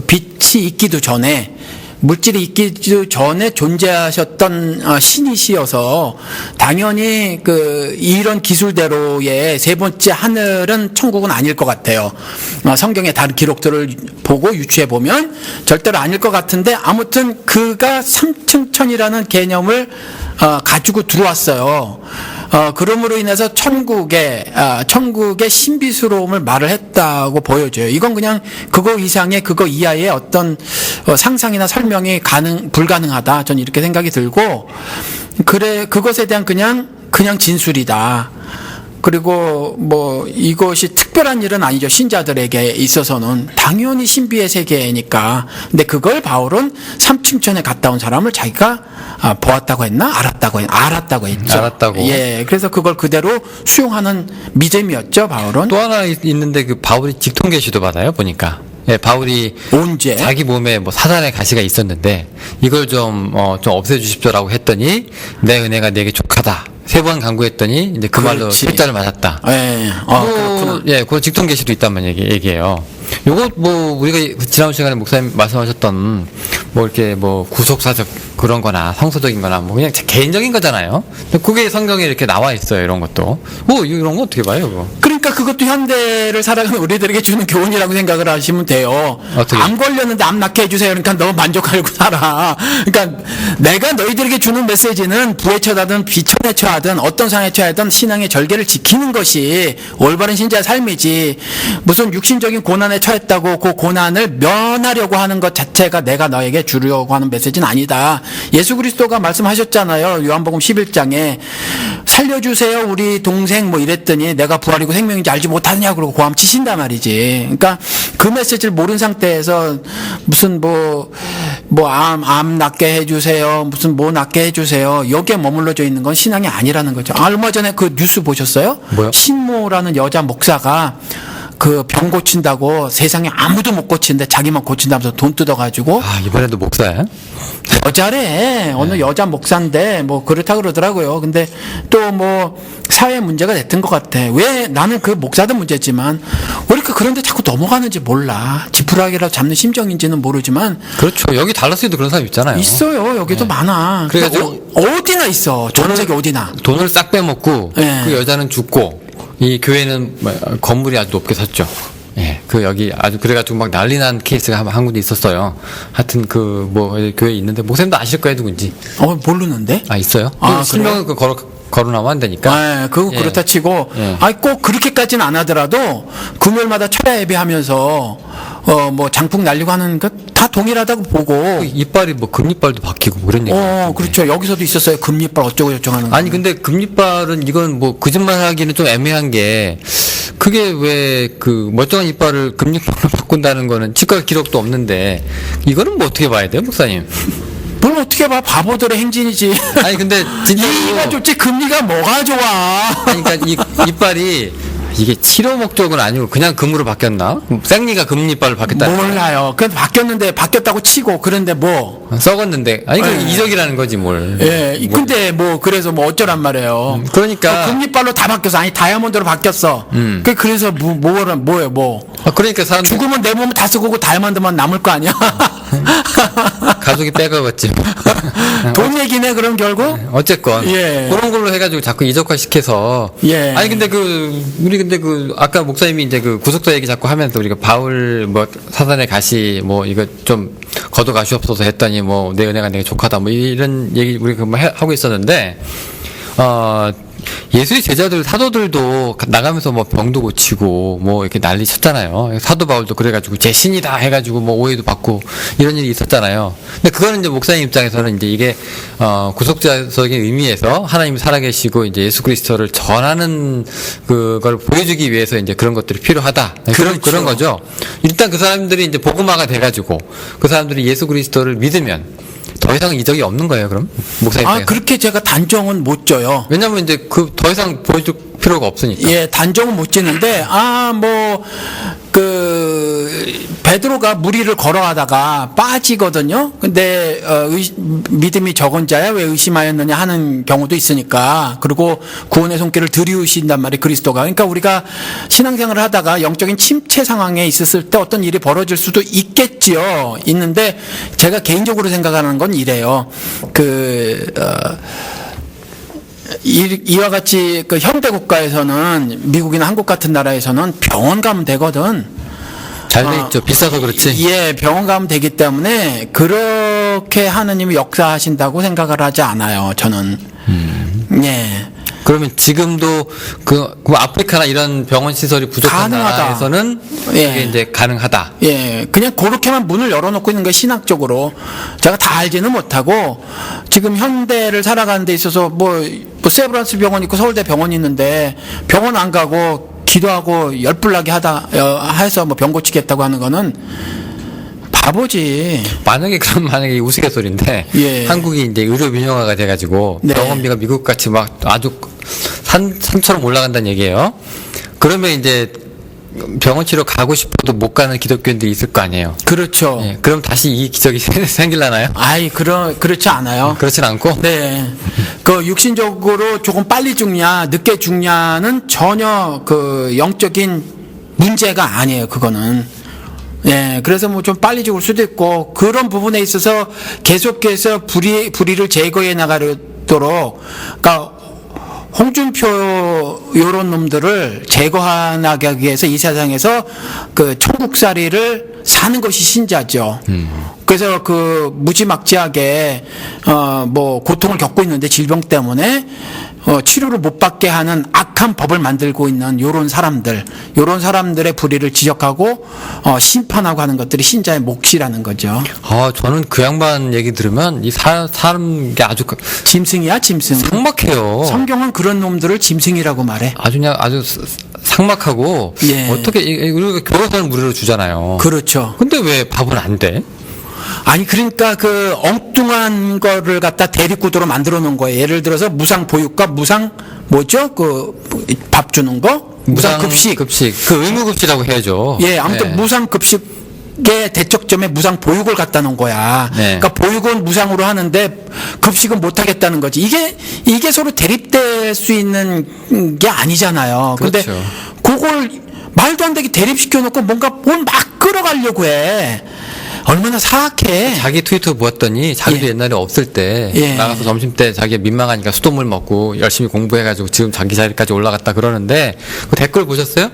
빛이 있기도 전에, 물질이 있기도 전에 존재하셨던 신이시여서 당연히 이런 기술대로의 세 번째 하늘은 천국은 아닐 것 같아요. 성경의 다른 기록들을 보고 유추해 보면 절대로 아닐 것 같은데 아무튼 그가 삼층천이라는 개념을 가지고 들어왔어요. 그럼으로 인해서 천국의 신비스러움을 말을 했다고 보여져요. 이건 그냥 그거 이상의 그거 이하의 어떤 상상이나 설명이 불가능하다. 저는 이렇게 생각이 들고, 그것에 대한 그냥 진술이다. 그리고 뭐 이것이 특별한 일은 아니죠. 신자들에게 있어서는 당연히 신비의 세계니까. 근데 그걸 바울은 삼층천에 갔다 온 사람을 자기가 보았다고 했나? 알았다고 했죠. 알았다고. 예. 그래서 그걸 그대로 수용하는 믿음이었죠, 바울은. 또 하나 있는데 그 바울이 직통계시도 받아요, 보니까. 예, 바울이 언제? 자기 몸에 뭐 사단의 가시가 있었는데 이걸 좀 없애주십시오라고 했더니 내 은혜가 내게 족하다. 3번 간구했더니 이제 그 말로 그렇지. 책자를 맞았다. 예. 그렇구나. 예, 그 직통계시도 있다면 얘기해요. 요거 뭐 우리가 지난 시간에 목사님 말씀하셨던 뭐 이렇게 뭐 구속사적 그런 거나 성서적인 거나 뭐 그냥 개인적인 거잖아요. 근데 그게 성경에 이렇게 나와 있어요, 이런 것도. 뭐 이런 거 어떻게 봐요, 그거? 그러니까 그것도 현대를 살아가는 우리들에게 주는 교훈이라고 생각을 하시면 돼요. 어떻게? 암 걸렸는데 암 낫게 해주세요. 그러니까 너 만족하고 살아. 그러니까 내가 너희들에게 주는 메시지는 부에 처하든 비천에 처하든 어떤 상에 처하든 신앙의 절개를 지키는 것이 올바른 신자의 삶이지, 무슨 육신적인 고난에 처했다고 그 고난을 면하려고 하는 것 자체가 내가 너에게 주려고 하는 메시지는 아니다. 예수 그리스도가 말씀하셨잖아요. 요한복음 11장에 살려주세요 우리 동생 뭐 이랬더니 내가 부활이고 생명인지 알지 못하느냐 그러고 고함 치신단 말이지. 그러니까 그 메시지를 모르는 상태에서 무슨 암 낫게 해주세요, 무슨 뭐 낫게 해주세요, 여기에 머물러져 있는 건 신앙이 아니라는 거죠. 얼마 전에 그 뉴스 보셨어요? 뭐요? 신모라는 여자 목사가 그 병 고친다고 세상에 아무도 못 고치는데 자기만 고친다면서 돈 뜯어가지고. 이번에도 목사야? 여자래. 어느 여자 목사인데 뭐 그렇다 그러더라고요. 근데 또 뭐 사회 문제가 됐던 것 같아. 왜 나는 그 목사도 문제지만 왜 이렇게 그런데 자꾸 넘어가는지 몰라. 지푸라기라도 잡는 심정인지는 모르지만. 그렇죠. 여기 달라스에도 그런 사람 있잖아요. 있어요. 여기도 많아. 그래가지고 어디나 있어. 전 세계 어디나. 돈을 싹 빼먹고 예. 그 여자는 죽고 이 교회는 건물이 아주 높게 섰죠. 예, 그 여기 아주 그래가지고 막 난리난 케이스가 한 군데 있었어요. 하여튼 그 뭐 교회 있는데 목사님도 아실 거예요, 누군지. 모르는데? 있어요. 아, 실명은 그 거론하면 안 되니까. 그거 예. 그렇다 치고, 예. 꼭 그렇게까지는 안 하더라도, 금요일마다 철야 예배하면서, 뭐, 장풍 날리고 하는 것 다 동일하다고 보고. 이빨이 뭐 금이빨도 바뀌고 그런 얘기. 그렇죠. 여기서도 있었어요. 금리빨 어쩌고 저쩌고 하는 거. 아니 근데 금리빨은 이건 뭐 거짓말하기는 좀 애매한 게, 그게 왜 그 멀쩡한 이빨을 금리빨로 바꾼다는 거는 치과 기록도 없는데 이거는 뭐 어떻게 봐야 돼요, 목사님? 뭘 어떻게 봐. 바보들의 행진이지. 아니 근데 진짜 이가 좋지 금리가 뭐가 좋아. 아니, 그러니까 이빨이 이게 치료 목적은 아니고 그냥 금으로 바뀌었나? 생리가 금리빨로 바뀌었다. 몰라요. 그래도 바뀌었다고 치고, 그런데 뭐. 썩었는데. 아니, 그 예. 이적이라는 거지, 뭘. 예. 근데 뭐, 그래서 뭐 어쩌란 말이에요. 그러니까. 금리빨로 다 바뀌었어. 아니, 다이아몬드로 바뀌었어. 그래서 뭐예요, 뭐. 그러니까 사람들 죽으면 내 몸을 다 쓰고 다이아몬드만 남을 거 아니야? 가족이 빼가겠지. 돈 얘기네, 그럼 결국? 어쨌건. 예. 그런 걸로 해가지고 자꾸 이적화 시켜서. 예. 아니, 근데 우리 근데 아까 목사님이 이제 그 구속사 얘기 자꾸 하면서 우리가 바울 뭐 사단의 가시 뭐 이거 좀 걷어가시옵소서 했더니 뭐 내 은혜가 내게 족하다 뭐 이런 얘기 우리가 하고 있었는데, 예수의 제자들, 사도들도 나가면서 뭐 병도 고치고 뭐 이렇게 난리 쳤잖아요. 사도 바울도 그래가지고 제 신이다 해가지고 뭐 오해도 받고 이런 일이 있었잖아요. 근데 그거는 이제 목사님 입장에서는 이제 이게 구속자적인 의미에서 하나님이 살아계시고 이제 예수 그리스도를 전하는 그걸 보여주기 위해서 이제 그런 것들이 필요하다. 그렇죠. 그런 거죠. 일단 그 사람들이 이제 복음화가 돼가지고 그 사람들이 예수 그리스도를 믿으면 더 이상 이적이 없는 거예요, 그럼? 목사님 입장에서. 그렇게 제가 단정은 못 져요. 왜냐면 이제 더 이상 보여줄 필요가 없으니까. 예, 단정은 못 지는데, 베드로가 무리를 걸어가다가 빠지거든요. 근데, 믿음이 적은 자야 왜 의심하였느냐 하는 경우도 있으니까. 그리고 구원의 손길을 들이우신단 말이에요, 그리스도가. 그러니까 우리가 신앙생활을 하다가 영적인 침체 상황에 있었을 때 어떤 일이 벌어질 수도 있겠지요. 있는데, 제가 개인적으로 생각하는 건 이래요. 이와 같이 그 현대 국가에서는 미국이나 한국 같은 나라에서는 병원 가면 되거든. 잘 돼 있죠. 비싸서 그렇지. 예, 병원 가면 되기 때문에 그런 그렇게 하느님이 역사하신다고 생각을 하지 않아요. 저는. 예. 그러면 지금도 그 아프리카나 이런 병원 시설이 부족한 가능하다. 나라에서는 예. 그게 이제 가능하다. 예, 그냥 그렇게만 문을 열어놓고 있는 게 신학적으로 제가 다 알지는 못하고 지금 현대를 살아가는 데 있어서 뭐 세브란스 병원 있고 서울대 병원이 있는데 병원 안 가고 기도하고 열불나게 해서 뭐 병 고치겠다고 하는 거는 바보지. 만약에 우스갯소리인데 예. 한국이 이제 의료 민영화가 돼가지고 네. 병원비가 미국 같이 막 아주 산처럼 올라간다는 얘기예요. 그러면 이제 병원 치료 가고 싶어도 못 가는 기독교인들이 있을 거 아니에요. 그렇죠. 예. 그럼 다시 이 기적이 생길라나요? 그렇지 않아요. 그렇진 않고. 네. 그 육신적으로 조금 빨리 죽냐, 늦게 죽냐는 전혀 그 영적인 문제가 아니에요. 그거는. 예, 그래서 뭐 좀 빨리 죽을 수도 있고, 그런 부분에 있어서 계속해서 불의를 제거해 나가도록, 그러니까, 홍준표 요런 놈들을 제거하기 위해서 이 세상에서 그 천국살이를 사는 것이 신자죠. 그래서 그 무지막지하게 뭐 고통을 겪고 있는데 질병 때문에 치료를 못 받게 하는 악한 법을 만들고 있는 요런 사람들의 불의를 지적하고 심판하고 하는 것들이 신자의 몫이라는 거죠. 저는 그 양반 얘기 들으면 이 사람 게 아주 짐승이야, 짐승. 삭막해요. 성경은 그런 놈들을 짐승이라고 말해. 아주 삭막하고 예. 어떻게 우리가 교회에서는 무료로 주잖아요. 그렇죠. 근데 왜 밥은 안 돼? 아니 그러니까 그 엉뚱한 거를 갖다 대립구도로 만들어 놓은 거예요. 예를 들어서 무상보육과 뭐죠? 그 밥 주는 거? 무상급식. 그 의무급식이라고 해야죠. 예, 아무튼 네. 무상급식의 대척점에 무상보육을 갖다 놓은 거야. 네. 그러니까 보육은 무상으로 하는데 급식은 못 하겠다는 거지. 이게 서로 대립될 수 있는 게 아니잖아요. 근데 그렇죠. 그걸 말도 안 되게 대립시켜 놓고 뭔가 뭘 막 끌어가려고 해. 얼마나 사악해. 자기 트위터 보았더니 자기도 예. 옛날에 없을 때 예. 나가서 점심 때 자기가 민망하니까 수돗물 먹고 열심히 공부해가지고 지금 자기 자리까지 올라갔다 그러는데 그 댓글 보셨어요?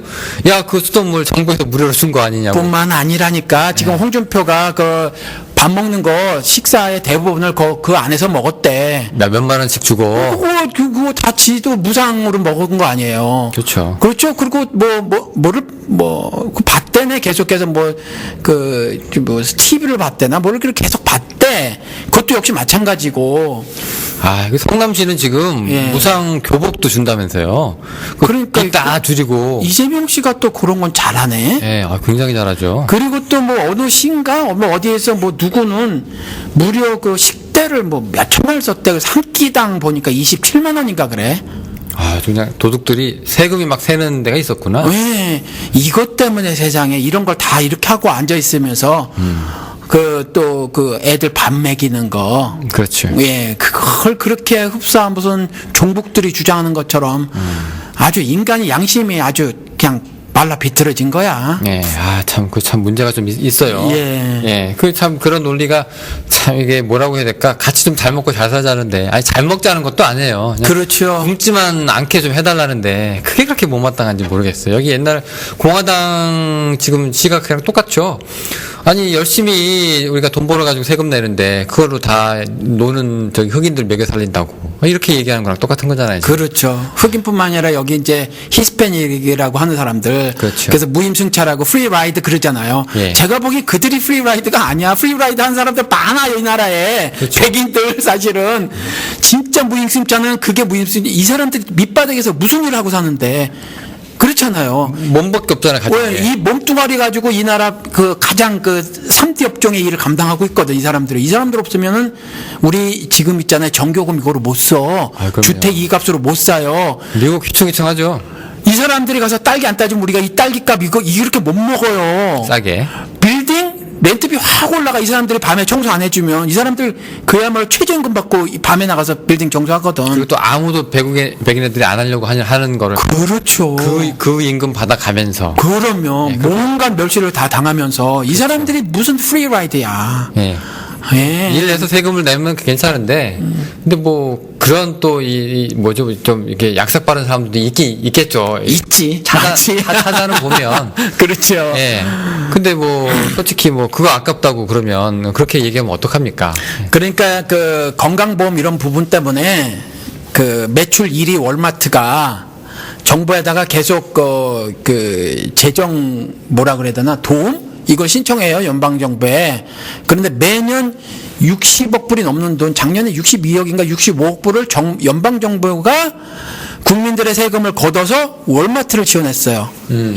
야, 그 수돗물 정부에서 무료로 준 거 아니냐고. 뿐만 아니라니까 지금 네. 홍준표가 그 밥 먹는 거 식사의 대부분을 그 안에서 먹었대. 몇만 원씩 주고. 그거 다 지도 무상으로 먹은 거 아니에요. 그렇죠. 그렇죠. 그리고 그 봤대네. 계속해서 TV를 봤대나 뭐를 계속 봤대. 그것도 역시 마찬가지고. 그 성남시는 지금 예. 무상 교복도 준다면서요. 그러니까 다 줄이고. 이재명 씨가 또 그런 건 잘하네. 예, 굉장히 잘하죠. 그리고 또 뭐 어느 시인가 뭐 어디에서 뭐 누구는 무료 그 식대를 뭐 몇천만 원 썼대. 한 끼당 보니까 27만 원인가 그래. 그냥 도둑들이 세금이 막 새는 데가 있었구나. 왜 이것 때문에 세상에 이런 걸 다 이렇게 하고 앉아 있으면서 그 애들 밥 먹이는 거. 그렇죠. 예, 그걸 그렇게 흡사한 무슨 종북들이 주장하는 것처럼 아주 인간의 양심이 아주 그냥 말라 비틀어진 거야. 예, 참 문제가 좀 있어요. 예. 참 그런 논리가 참 이게 뭐라고 해야 될까? 같이 좀 잘 먹고 잘 살자는데, 잘 먹자는 것도 아니에요. 그냥 그렇죠. 굶지만 않게 좀 해달라는데, 그게 그렇게 못마땅한지 모르겠어요. 여기 옛날 공화당 지금 시각이랑 똑같죠? 아니, 열심히 우리가 돈 벌어가지고 세금 내는데, 그걸로 다 노는 흑인들 먹여 살린다고. 이렇게 얘기하는 거랑 똑같은 거잖아요. 지금. 그렇죠. 흑인뿐만 아니라 여기 이제 히스패닉이라고 하는 사람들. 그렇죠. 그래서 무임승차라고 프리라이드 그러잖아요. 예. 제가 보기 그들이 프리라이드가 아니야. 프리라이드 한 사람들 많아요, 이 나라에. 그렇죠. 백인들 사실은. 진짜 무임승차는 그게 무임승. 이 사람들이 밑바닥에서 무슨 일을 하고 사는데. 그렇잖아요. 몸밖에 없잖아요. 가진 왜 게. 이 몸뚱아리 가지고 이 나라 가장 3대 업종의 일을 감당하고 있거든, 이 사람들은. 이 사람들 없으면은 우리 지금 있잖아요. 전교금 이거로 못 써. 그럼요. 주택 이값으로 못 사요. 미국 휘청휘청하죠. 이 사람들이 가서 딸기 안 따지면 우리가 이 딸기값 이렇게 못 먹어요. 싸게. 빌딩 렌트비 확 올라가. 이 사람들이 밤에 청소 안 해주면 이 사람들 그야말로 최저임금 받고 밤에 나가서 빌딩 청소하거든. 그리고 또 아무도 백인 애들이 안 하려고 하는 거를 그렇죠. 그 임금 받아가면서. 그러면 예, 뭔가 멸시를 다 당하면서 이 사람들이 무슨 프리라이드야. 예. 예. 일을 해서 세금을 내면 괜찮은데, 근데 뭐, 그런 또, 뭐죠, 좀, 이렇게 약삭 빠른 사람들도 있겠죠. 있지. 많지. 타자는 보면. 그렇죠. 예. 근데 뭐, 솔직히 뭐, 그거 아깝다고 그러면, 그렇게 얘기하면 어떡합니까? 그러니까 그 건강보험 이런 부분 때문에 그 매출 1위 월마트가 정부에다가 계속 그 재정 뭐라 그래야 되나 도움 이걸 신청해요 연방정부에. 그런데 매년 60억 불이 넘는 돈, 작년에 62억인가 65억 불을 연방정부가 국민들의 세금을 걷어서 월마트를 지원했어요.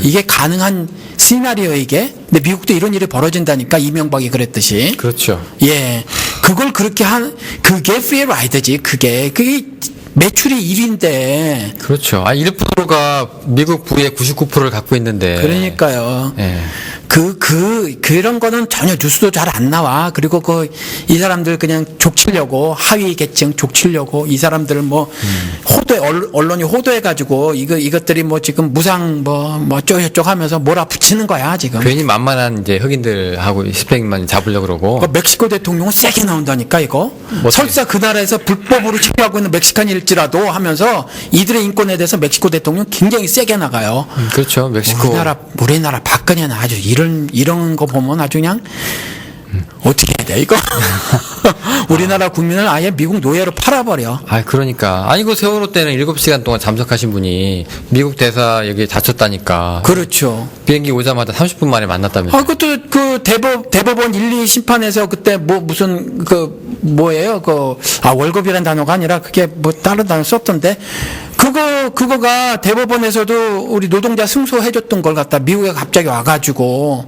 이게 가능한 시나리오 이게? 근데 미국도 이런 일이 벌어진다니까 이명박이 그랬듯이. 그렇죠. 예, 그걸 그렇게 그게 프리 라이드지. 그게 매출이 1위인데. 그렇죠. 1%가 미국 부의 99%를 갖고 있는데. 그러니까요. 예. 그런 거는 전혀 뉴스도 잘 안 나와. 그리고 이 사람들 그냥 족치려고, 하위 계층 족치려고, 이 사람들을 뭐, 언론이 호도해가지고, 이것들이 뭐 지금 무상 쪼여쪽 하면서 몰아붙이는 거야, 지금. 괜히 만만한 이제 흑인들하고 히스패닉만 잡으려고 그러고. 멕시코 대통령은 세게 나온다니까, 이거. 설사 그 나라에서 불법으로 체류하고 있는 멕시칸일지라도 하면서 이들의 인권에 대해서 멕시코 대통령 굉장히 세게 나가요. 그렇죠. 멕시코. 우리나라 박근혜는 아주 이런 거 보면 아주 그냥 어떻게 해야 돼 이거? 우리나라 국민을 아예 미국 노예로 팔아버려. 그러니까. 그 세월호 때는 7시간 동안 잠석하신 분이 미국 대사 여기 다쳤다니까. 그렇죠. 비행기 오자마자 30분 만에 만났다면서요. 그것도 그 대법원 1, 2 심판에서 그때 무슨 뭐예요? 월급이라는 단어가 아니라 그게 뭐 다른 단어 썼던데. 그거가 대법원에서도 우리 노동자 승소해줬던 걸 갖다 미국에 갑자기 와가지고,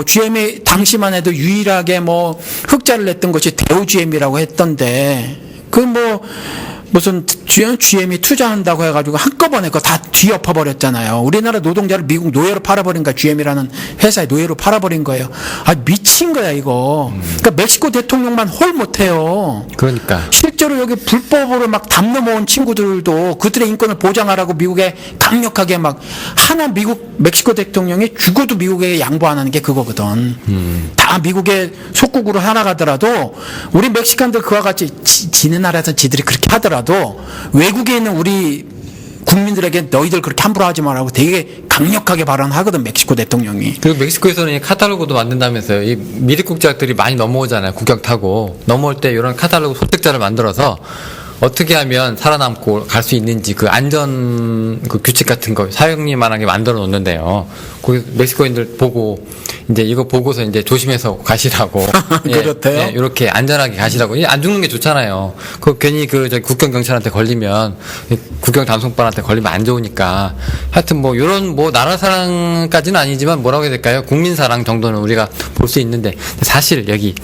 GM이 당시만 해도 유일하게 뭐 흑자를 냈던 것이 대우 GM이라고 했던데, 무슨 GM이 투자한다고 해가지고 한꺼번에 그거 다 뒤엎어버렸잖아요. 우리나라 노동자를 미국 노예로 팔아버린가 GM이라는 회사에 노예로 팔아버린 거예요. 미친 거야 이거. 그러니까 멕시코 대통령만 홀 못해요. 그러니까. 실제로 여기 불법으로 막 담 넘어온 친구들도 그들의 인권을 보장하라고 미국에 강력하게 멕시코 대통령이 죽어도 미국에 양보 안 하는 게 그거거든. 다 미국의 속국으로 살아가더라도 우리 멕시칸들 그와 같이 지네 나라에서 지들이 그렇게 하더라도 외국에 있는 우리 국민들에게 너희들 그렇게 함부로 하지 말라고 되게 강력하게 발언하거든 멕시코 대통령이. 그리고 멕시코에서는 카탈로그도 만든다면서요. 이 미립 국적들이 많이 넘어오잖아요. 국경 타고 넘어올 때 이런 카탈로그 소책자를 만들어서 어떻게 하면 살아남고 갈 수 있는지 그 안전 규칙 같은 거 사용리만하게 만들어 놓는데요. 거기 멕시코인들 보고 이제 이거 보고서 이제 조심해서 가시라고. 그렇대요. 이렇게 안전하게 가시라고. 안 죽는 게 좋잖아요. 괜히 국경 경찰한테 걸리면 국경 단속반한테 걸리면 안 좋으니까. 하여튼 요런 나라 사랑까지는 아니지만 뭐라고 해야 될까요? 국민 사랑 정도는 우리가 볼 수 있는데 사실 여기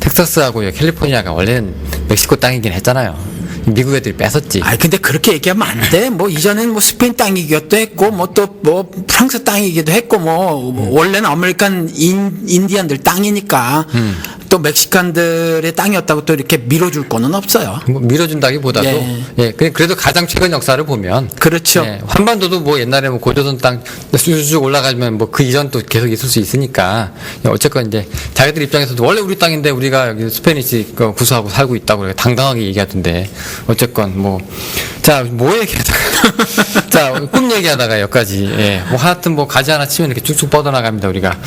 텍사스하고 캘리포니아가 원래는 멕시코 땅이긴 했잖아요. 미국 애들이 뺏었지. 근데 그렇게 얘기하면 안 돼. 이전엔 스페인 땅이기도 했고, 프랑스 땅이기도 했고, 원래는 아메리칸 인디언들 땅이니까, 또 멕시칸들의 땅이었다고 또 이렇게 밀어줄 거는 없어요. 밀어준다기보다도, 그래도 가장 최근 역사를 보면. 그렇죠. 한반도도 옛날에 고조선 땅 쭉 올라가면 그 이전도 계속 있을 수 있으니까, 어쨌건 이제 자기들 입장에서도 원래 우리 땅인데 우리가 여기 스페니시 구수하고 살고 있다고 당당하게 얘기하던데, 어쨌건 자, 자, 꿈 얘기하다가 여기까지. 하여튼 가지 하나 치면 이렇게 쭉쭉 뻗어나갑니다, 우리가.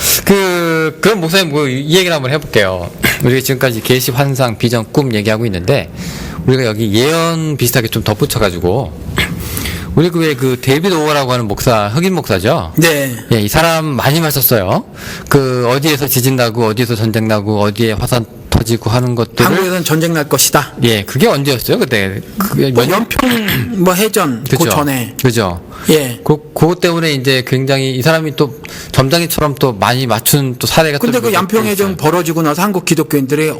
그럼 목사님 이 얘기를 한번 해볼게요. 우리가 지금까지 계시, 환상, 비전, 꿈 얘기하고 있는데, 우리가 여기 예언 비슷하게 좀 덧붙여가지고, 우리 데이비드 오어라고 하는 흑인 목사죠? 네. 이 사람 많이 마셨어요. 어디에서 지진 나고, 어디에서 전쟁 나고, 어디에 화산 터지고 하는 것들을. 한국에서는 전쟁 날 것이다. 그게 언제였어요, 그때? 연평, 해전, 그 전에. 그죠. 그것 때문에 이제 굉장히 이 사람이 또 점장이처럼 또 많이 맞춘 또 사례가 근데 연평해전 벌어지고 나서 한국 기독교인들이,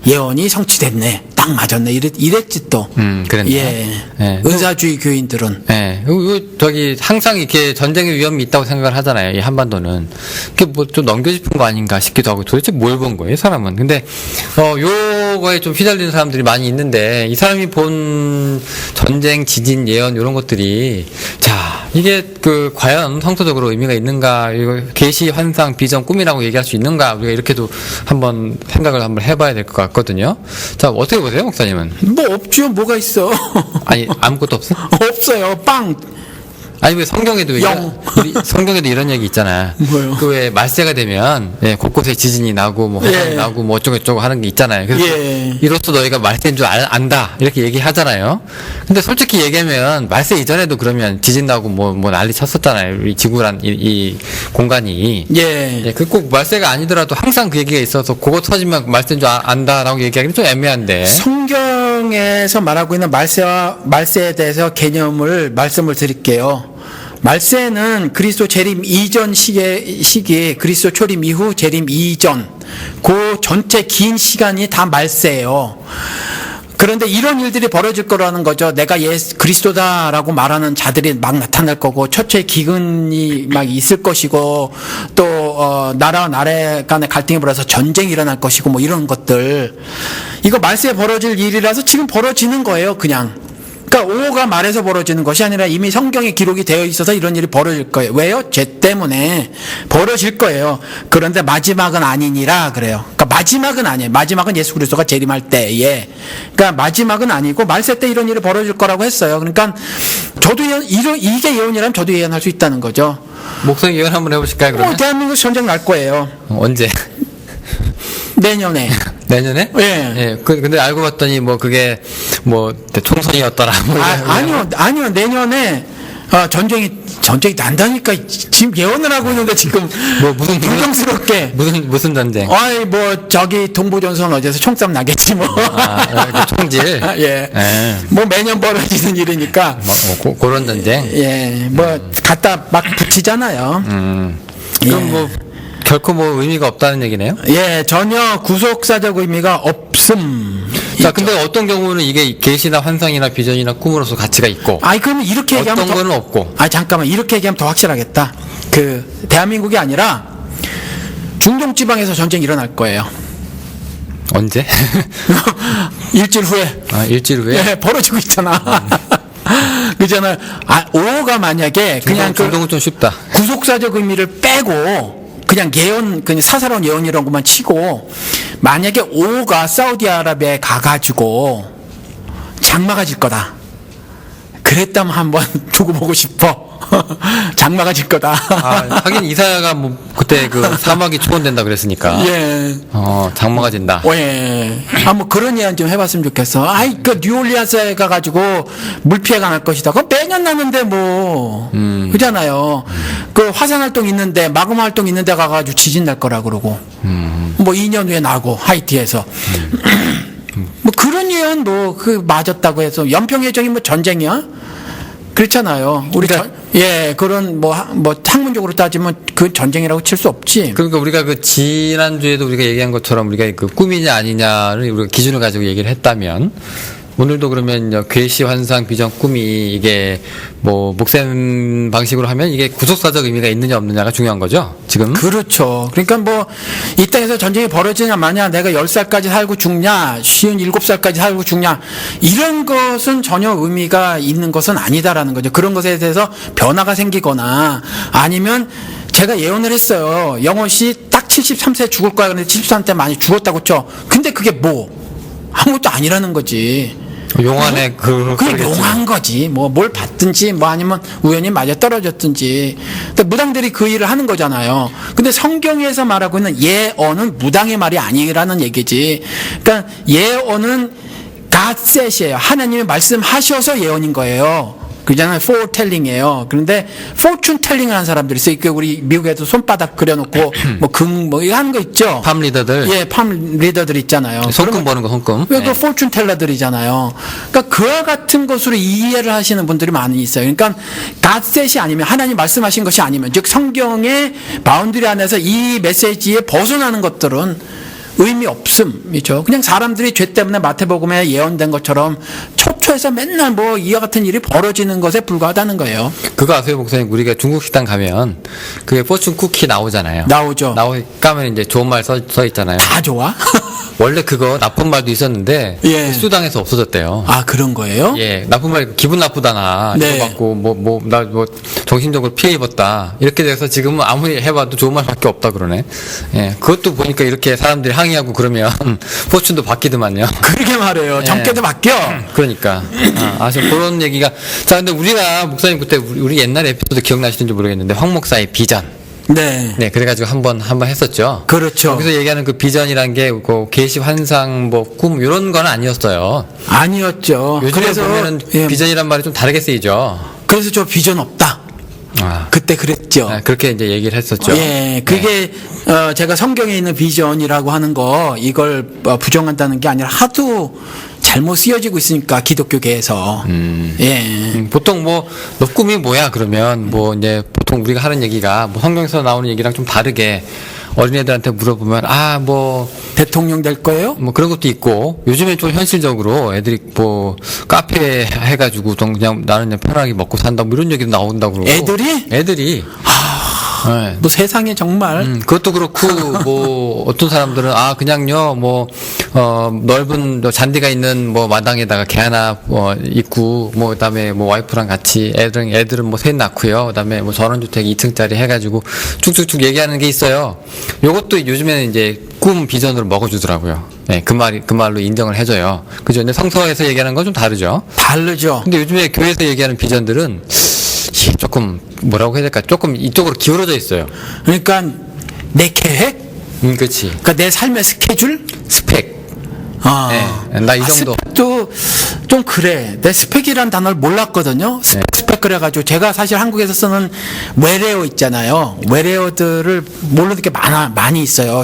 예언이 성취됐네. 딱 맞았네. 이랬지 또. 그랬네. 은사주의 교인들은. 항상 이렇게 전쟁의 위험이 있다고 생각을 하잖아요. 이 한반도는. 이게 좀 넘겨짚은 거 아닌가 싶기도 하고 도대체 뭘 본 거예요, 이 사람은. 근데, 요거에 좀 휘달리는 사람들이 많이 있는데, 이 사람이 본 전쟁, 지진, 예언, 이런 것들이, 자, 이게 과연 성서적으로 의미가 있는가, 이거 계시, 환상, 비전, 꿈이라고 얘기할 수 있는가, 우리가 이렇게도 한번 생각을 한번 해봐야 될 것 같거든요. 자, 어떻게 보세요, 목사님은? 뭐 없죠. 뭐가 있어. 아니, 아무것도 없어? 없어요. 빵. 아니, 왜 성경에도 성경에도 이런 얘기 있잖아. 뭐요? 그 왜 말세가 되면 곳곳에 지진이 나고 뭐 화산이 예. 나고 뭐 어쩌고저쩌고 하는 게 있잖아요. 그래서 예. 이로써 너희가 말세인 줄 안다 이렇게 얘기하잖아요. 근데 솔직히 얘기하면 말세 이전에도 그러면 지진 나고 뭐 난리 쳤었잖아요. 이 지구란 이 공간이. 예. 그 꼭 말세가 아니더라도 항상 그 얘기가 있어서 그거 터지면 말세인 줄 안다라고 얘기하기는 좀 애매한데. 성경에서 말하고 있는 말세에 대해서 말씀을 드릴게요. 말세는 그리스도 재림 이전 시기, 그리스도 초림 이후 재림 이전, 그 전체 긴 시간이 다 말세예요. 그런데 이런 일들이 벌어질 거라는 거죠. 내가 그리스도다라고 말하는 자들이 막 나타날 거고, 처처의 기근이 막 있을 것이고, 또 나라와 나라 간의 갈등이 벌어서 전쟁이 일어날 것이고, 뭐 이런 것들. 이거 말세에 벌어질 일이라서 지금 벌어지는 거예요, 그냥. 그러니까 오가 말해서 벌어지는 것이 아니라 이미 성경에 기록이 되어 있어서 이런 일이 벌어질 거예요. 왜요? 죄 때문에 벌어질 거예요. 그런데 마지막은 아니니라 그래요. 그러니까 마지막은 아니에요. 마지막은 예수 그리스도가 재림할 때에. 그러니까 마지막은 아니고 말세 때 이런 일이 벌어질 거라고 했어요. 그러니까 저도 이게 예언이라면 저도 예언할 수 있다는 거죠. 목사님 예언 한번 해보실까요, 그러면? 대한민국 전쟁 날 거예요. 언제? 내년에. 내년에? 예. 예. 근데 알고 봤더니 그게 총선이었더라. 아니요. 내년에 전쟁이 난다니까. 지금 예언을 하고 있는데 지금 무슨 불경스럽게 무슨 전쟁? 동부전선 어디서 총싸움 나겠지 뭐. 총질. 예. 매년 벌어지는 일이니까. 그런 전쟁. 예. 갖다 막 붙이잖아요. 그럼 결코 의미가 없다는 얘기네요? 예, 전혀 구속사적 의미가 없음. 자, 근데 어떤 경우는 이게 계시나 환상이나 비전이나 꿈으로서 가치가 있고. 그러면 이렇게 얘기하면 어떤 거는 없고. 잠깐만, 이렇게 얘기하면 더 확실하겠다. 대한민국이 아니라 중동 지방에서 전쟁이 일어날 거예요. 언제? 일주일 후에. 일주일 후에? 예, 벌어지고 있잖아. 그잖아요. 오가 만약에 중동은 좀 쉽다. 구속사적 의미를 빼고 그냥 사사로운 예언이라는 것만 치고, 만약에 오가 사우디아라비아에 가가지고 장마가 질 거다. 그랬다면 한번 두고 보고 싶어. 장마가 질 거다. 하긴 이사야가 그때 사막이 초원된다 그랬으니까. 예. 장마가 진다. 예. 그런 예언 좀 해봤으면 좋겠어. 뉴올리안스에 가가지고 물 피해가 날 것이다. 그거 매년 나는데 그잖아요. 화산 활동 있는데, 마그마 활동 있는데 가가지고 지진 날 거라 그러고. 2년 후에 나고, 하이티에서. 그런 예언 맞았다고 해서, 연평해전이 전쟁이야? 그렇잖아요. 그런 학문적으로 따지면 그 전쟁이라고 칠 수 없지. 그러니까 우리가 지난주에도 우리가 얘기한 것처럼 우리가 꿈이냐 아니냐를 우리가 기준을 가지고 얘기를 했다면, 오늘도 그러면 괴시, 환상, 비전, 꿈이 이게 목셈 방식으로 하면 이게 구속사적 의미가 있느냐 없느냐가 중요한 거죠, 지금? 그렇죠. 그러니까 이 땅에서 전쟁이 벌어지냐 마냐, 내가 10살까지 살고 죽냐, 57살까지 살고 죽냐, 이런 것은 전혀 의미가 있는 것은 아니다라는 거죠. 그런 것에 대해서 변화가 생기거나, 아니면 제가 예언을 했어요. 영원 씨 딱 73세 죽을 거야. 그런데 73세 많이 죽었다고 쳐. 근데 그게 아무것도 아니라는 거지. 용안에 그게 용한 거지. 뭘 받든지, 아니면 우연히 맞아 떨어졌든지. 근데 무당들이 그 일을 하는 거잖아요. 근데 성경에서 말하고 있는 예언은 무당의 말이 아니라는 얘기지. 그러니까 예언은 God said이에요. 하나님이 말씀하셔서 예언인 거예요. 그잖아요. foretelling이에요. 그런데 fortune telling을 하는 사람들이 있어요. 우리 미국에도 손바닥 그려놓고 이거 하는 거 있죠. 팜 리더들. 예, 팜 리더들 있잖아요. 손금 버는 거 손금. 그 fortune teller들이잖아요. 그러니까 그와 같은 것으로 이해를 하시는 분들이 많이 있어요. 그러니까 God said이 아니면, 하나님 말씀하신 것이 아니면, 즉 성경의 바운드리 안에서 이 메시지에 벗어나는 것들은 의미 없음이죠. 그냥 사람들이 죄 때문에 마태복음에 예언된 것처럼 초초에서 맨날 뭐 이와 같은 일이 벌어지는 것에 불과하다는 거예요. 그거 아세요, 목사님? 우리가 중국 식당 가면 그게 포춘 쿠키 나오잖아요. 나오죠. 까면 이제 좋은 말 써 있잖아요. 다 좋아? 원래 그거 나쁜 말도 있었는데 예. 수당에서 없어졌대요. 아, 그런 거예요? 예, 나쁜 말 기분 나쁘다나 네. 이거 받고 나 정신적으로 피해 입었다 이렇게 돼서 지금은 아무리 해봐도 좋은 말밖에 없다 그러네. 예, 그것도 보니까 이렇게 사람들이 항의하고 그러면 포춘도 바뀌더만요. 그러게 말해요. 정께도 바뀌어. 그러니까 지금 그런 얘기가 자 근데 우리가 목사님 그때 우리 옛날 에피소드 기억나시는지 모르겠는데 황 목사의 비전. 네. 그래가지고 한번 했었죠. 그렇죠. 거기서 얘기하는 그 비전이란 게 그 계시 환상 꿈 이런 건 아니었어요. 아니었죠. 요즘에 그래서 보면은 예, 비전이란 말이 좀 다르게 쓰이죠. 그래서 저 비전 없다. 그때 그랬죠. 그렇게 이제 얘기를 했었죠. 예, 그게 제가 성경에 있는 비전이라고 하는 거 이걸 부정한다는 게 아니라 하도 잘못 쓰여지고 있으니까 기독교계에서 예. 보통 너 꿈이 뭐야 그러면 이제 보통 우리가 하는 얘기가 성경에서 나오는 얘기랑 좀 다르게 어린애들한테 물어보면 대통령 될 거예요? 그런 것도 있고 요즘에 좀 현실적으로 애들이 카페 해가지고 그냥 나는 그냥 편하게 먹고 산다 이런 얘기도 나온다고 그러고 애들이 네. 세상에 정말 그것도 그렇고 어떤 사람들은 그냥요 넓은 잔디가 있는 마당에다가 개 하나 있고 그다음에 와이프랑 같이 애들은 셋 낳고요 그다음에 전원주택 2층짜리 해가지고 쭉쭉쭉 얘기하는 게 있어요. 요것도 요즘에는 이제 꿈 비전으로 먹어주더라고요. 네, 그 말로 인정을 해줘요. 그죠? 근데 성서에서 얘기하는 건 좀 다르죠. 근데 요즘에 교회에서 얘기하는 비전들은 조금 뭐라고 해야 될까? 조금 이쪽으로 기울어져 있어요. 그러니까 내 계획? 그렇지. 그러니까 내 삶의 스케줄? 스펙. 네, 나 이 정도. 스펙도 좀 그래. 내 스펙이란 단어를 몰랐거든요. 스펙 그래가지고 제가 사실 한국에서 쓰는 외래어 있잖아요. 외래어들을 모르는 게 많이 있어요.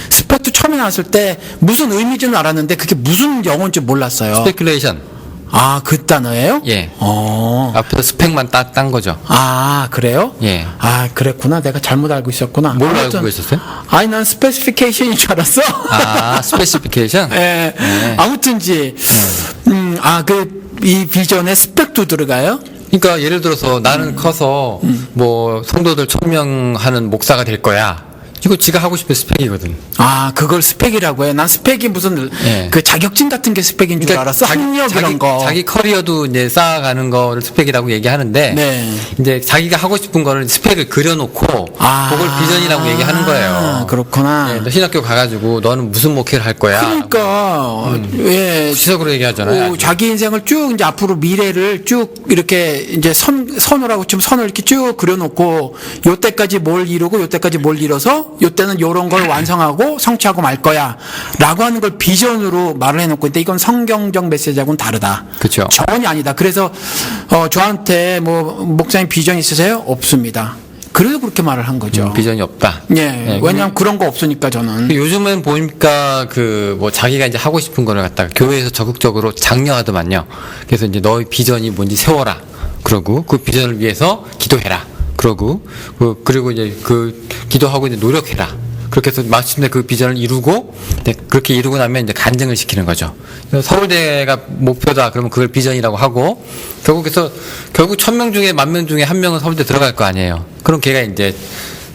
스펙도 처음에 나왔을 때 무슨 의미인지는 알았는데 그게 무슨 영어인지 몰랐어요. 스페큘레이션. 그 단어예요? 예. 앞에서 스펙만 딴 거죠. 그래요? 예. 그랬구나. 내가 잘못 알고 있었구나. 뭘 알고 있었어요? 난 스페시피케이션인 줄 알았어. 스페시피케이션? 예. 아무튼지. 이 비전에 스펙도 들어가요? 그러니까 예를 들어서 나는 커서 성도들 1000명 하는 목사가 될 거야. 이거 지가 하고 싶은 스펙이거든. 그걸 스펙이라고 해. 난 스펙이 무슨 그 자격증 같은 게 스펙인 줄 알았어. 학력 이런 거. 자기 커리어도 이제 쌓아가는 거를 스펙이라고 얘기하는데 네. 이제 자기가 하고 싶은 거를 스펙을 그려놓고 그걸 비전이라고 얘기하는 거예요. 그렇구나. 너 신학교 가가지고 너는 무슨 목회를 할 거야? 그러니까 예. 시적으로 얘기하잖아요. 자기 인생을 쭉 이제 앞으로 미래를 쭉 이렇게 이제 선으라고 치면 선을 이렇게 쭉 그려놓고 요때까지 뭘 이루고 요때까지 뭘 이뤄서 요때는 요런 걸 완성하고 성취하고 말 거야 라고 하는 걸 비전으로 말을 해놓고 있는데 이건 성경적 메시지하고는 다르다. 그렇죠. 전혀 아니다. 그래서 저한테 목사님 비전 있으세요? 없습니다. 그래서 그렇게 말을 한 거죠. 비전이 없다. 예. 왜냐하면 그런 거 없으니까 저는. 요즘은 보니까 자기가 이제 하고 싶은 거를 갖다가 교회에서 적극적으로 장려하더만요. 그래서 이제 너의 비전이 뭔지 세워라. 그러고 그 비전을 위해서 기도해라. 그리고 이제 기도하고 이제 노력해라. 그렇게 해서 마침내 그 비전을 이루고, 그렇게 이루고 나면 이제 간증을 시키는 거죠. 서울대가 목표다. 그러면 그걸 비전이라고 하고, 결국 1000명 중에 10,000명 중에 1명은 서울대 들어갈 거 아니에요. 그럼 걔가 이제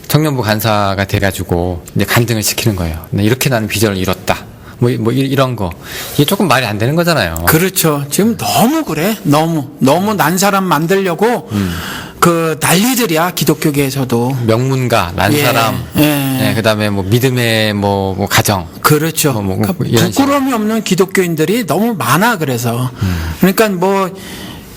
청년부 간사가 돼가지고 이제 간증을 시키는 거예요. 이렇게 나는 비전을 이뤘다. 이런 거. 이게 조금 말이 안 되는 거잖아요. 그렇죠. 지금 너무 그래. 너무 난 사람 만들려고 난리들이야. 기독교계에서도. 명문가, 난 사람. 예. 그다음에 믿음의 가정. 그렇죠. 부끄러움이 없는 기독교인들이 너무 많아. 그래서. 그러니까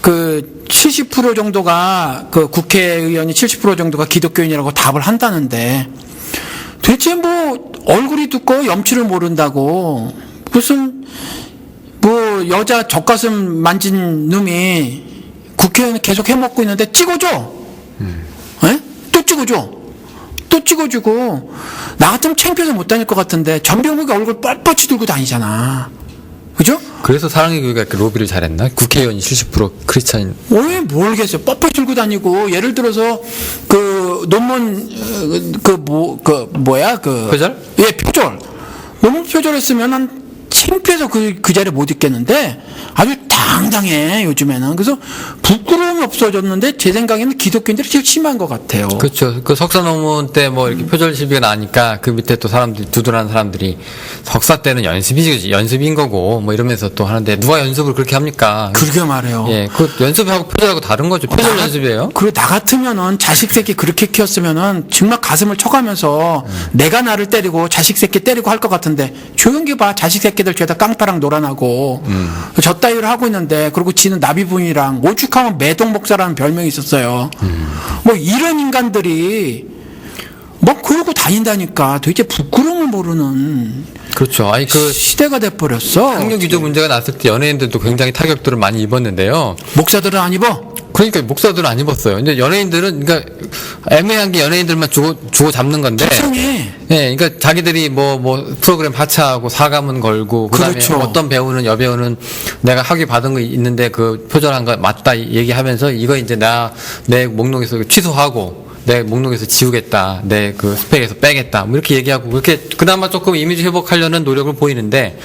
70% 정도가 국회의원이 70% 정도가 기독교인이라고 답을 한다는데 도대체 얼굴이 두꺼워 염치를 모른다고 무슨 여자 젖가슴 만진 놈이 국회의원 계속 해먹고 있는데 찍어줘. 에? 또 찍어주고 나 같으면 창피해서 못 다닐 것 같은데 전병욱이 얼굴 뻘뻘이 들고 다니잖아. 그죠? 그래서 사랑의 교회가 이렇게 로비를 잘했나? 국회의원이 70% 크리스찬인. 왜 모르겠어요. 뻣뻣 들고 다니고 예를 들어서 논문 표절? 표절? 예, 표절. 너무 표절했으면 한 창피해서 그 자리에 못 있겠는데 아주 당당해 요즘에는. 그래서 부끄러움이 없어졌는데 제 생각에는 기독교인들이 제일 심한 것 같아요. 그렇죠. 그 석사 논문 때 뭐 이렇게 표절 시비가 나니까 그 밑에 또 사람들이 두둔하는 사람들이 석사 때는 연습인 거고 뭐 이러면서 또 하는데 누가 연습을 그렇게 합니까? 그러게 말해요. 예, 그 연습하고 표절하고 다른 거죠. 표절 연습이에요. 그리고 나 같으면은 자식 새끼 그렇게 키웠으면은 정말 가슴을 쳐가면서 내가 나를 때리고 자식 새끼 때리고 할 것 같은데 조용히 봐. 자식 새끼들 죄다 깡패랑 놀아나고 저 따위를 하고 있는데 그리고 지는 나비분이랑 오죽하면 매동 목사라는 별명이 있었어요. 뭐 이런 인간들이 뭐 그러고 다닌다니까 도대체 부끄러움을 모르는 그렇죠. 아니 그 시대가 돼버렸어. 학력 위조 문제가 났을 때 연예인들도 굉장히 타격들을 많이 입었는데요. 목사들은 안 입어? 그러니까 목사들은 안 입었어요. 근데 연예인들은 그러니까 애매한 게 연예인들만 주고 잡는 건데. 불쌍해. 예, 그러니까 자기들이 뭐 프로그램 하차하고 사과문 걸고 그다음에 그렇죠. 어떤 배우는 여배우는 내가 학위 받은 거 있는데 그 표절한 거 맞다 얘기하면서 이거 이제 내 목록에서 취소하고 내 목록에서 지우겠다, 내 그 스펙에서 빼겠다, 뭐 이렇게 얘기하고 그렇게 그나마 조금 이미지 회복하려는 노력을 보이는데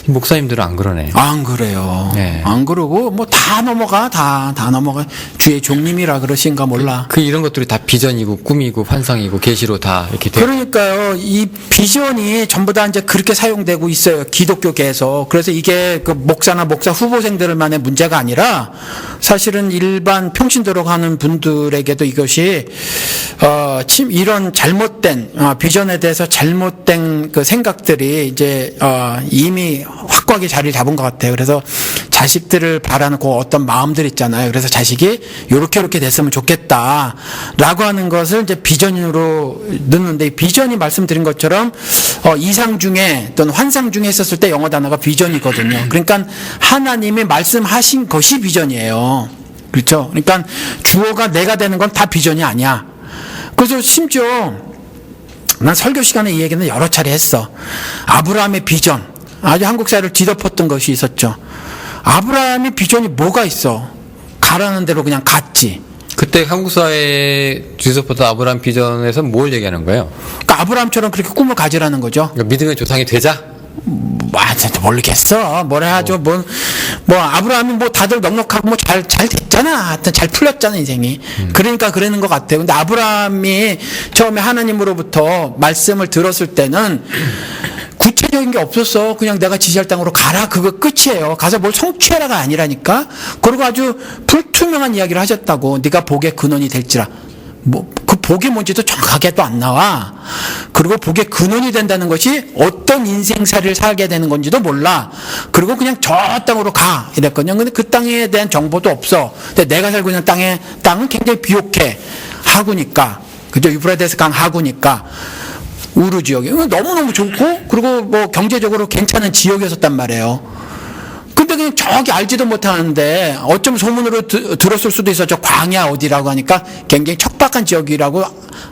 목사님들은 안 그러네. 안 그래요. 네. 안 그러고 뭐 다 넘어가 다 넘어가. 주의 종님이라 그러신가 몰라. 그 이런 것들이 다 비전이고 꿈이고 환상이고 계시로 다 이렇게 돼. 그러니까요. 이 비전이 전부 다 이제 그렇게 사용되고 있어요. 기독교계에서. 그래서 이게 그 목사나 목사 후보생들만의 문제가 아니라 사실은 일반 평신도로 가는 분들에게도 이것이 이런 잘못된 비전에 대해서 잘못된 그 생각들이 이제 이미 확고하게 자리를 잡은 것 같아요. 그래서 자식들을 바라는 그 어떤 마음들 있잖아요. 그래서 자식이 요렇게 됐으면 좋겠다라고 하는 것을 이제 비전으로 넣는데, 이 비전이 말씀드린 것처럼 이상 중에 또는 환상 중에 있었을 때 영어 단어가 비전이거든요. 그러니까 하나님이 말씀하신 것이 비전이에요. 그렇죠? 그러니까 주어가 내가 되는 건 다 비전이 아니야. 그래서 심지어 난 설교 시간에 이 얘기는 여러 차례 했어. 아브라함의 비전, 아주 한국 사회를 뒤덮었던 것이 있었죠. 아브라함의 비전이 뭐가 있어? 가라는 대로 그냥 갔지. 그때 한국 사회 뒤섞었던 아브라함 비전에서 뭘 얘기하는 거예요? 그러니까 아브라함처럼 그렇게 꿈을 가지라는 거죠. 그러니까 믿음의 조상이 되자? 모르겠어. 뭐라 하죠. 뭐 아브라함이 뭐 다들 넉넉하고 뭐 잘 됐잖아. 하여튼 잘 풀렸잖아, 인생이. 그러니까 그러는 것 같아요. 근데 아브라함이 처음에 하나님으로부터 말씀을 들었을 때는 구체적인 게 없었어. 그냥 내가 지시할 땅으로 가라. 그거 끝이에요. 가서 뭘 성취해라가 아니라니까. 그리고 아주 불투명한 이야기를 하셨다고. 네가 복의 근원이 될지라. 그 복이 뭔지도 정확하게 또 안 나와. 그리고 복의 근원이 된다는 것이 어떤 인생살이를 살게 되는 건지도 몰라. 그리고 그냥 저 땅으로 가 이랬거든요. 근데 그 땅에 대한 정보도 없어. 근데 내가 살고 있는 땅은 굉장히 비옥해. 하구니까. 그죠? 유프라데스 강 하구니까. 우르 지역이 너무너무 좋고, 그리고 뭐 경제적으로 괜찮은 지역이었단 말이에요. 근데 그냥 저기 알지도 못하는데 어쩜 소문으로 들었을 수도 있어. 저 광야 어디라고 하니까 굉장히 척박한 지역이라고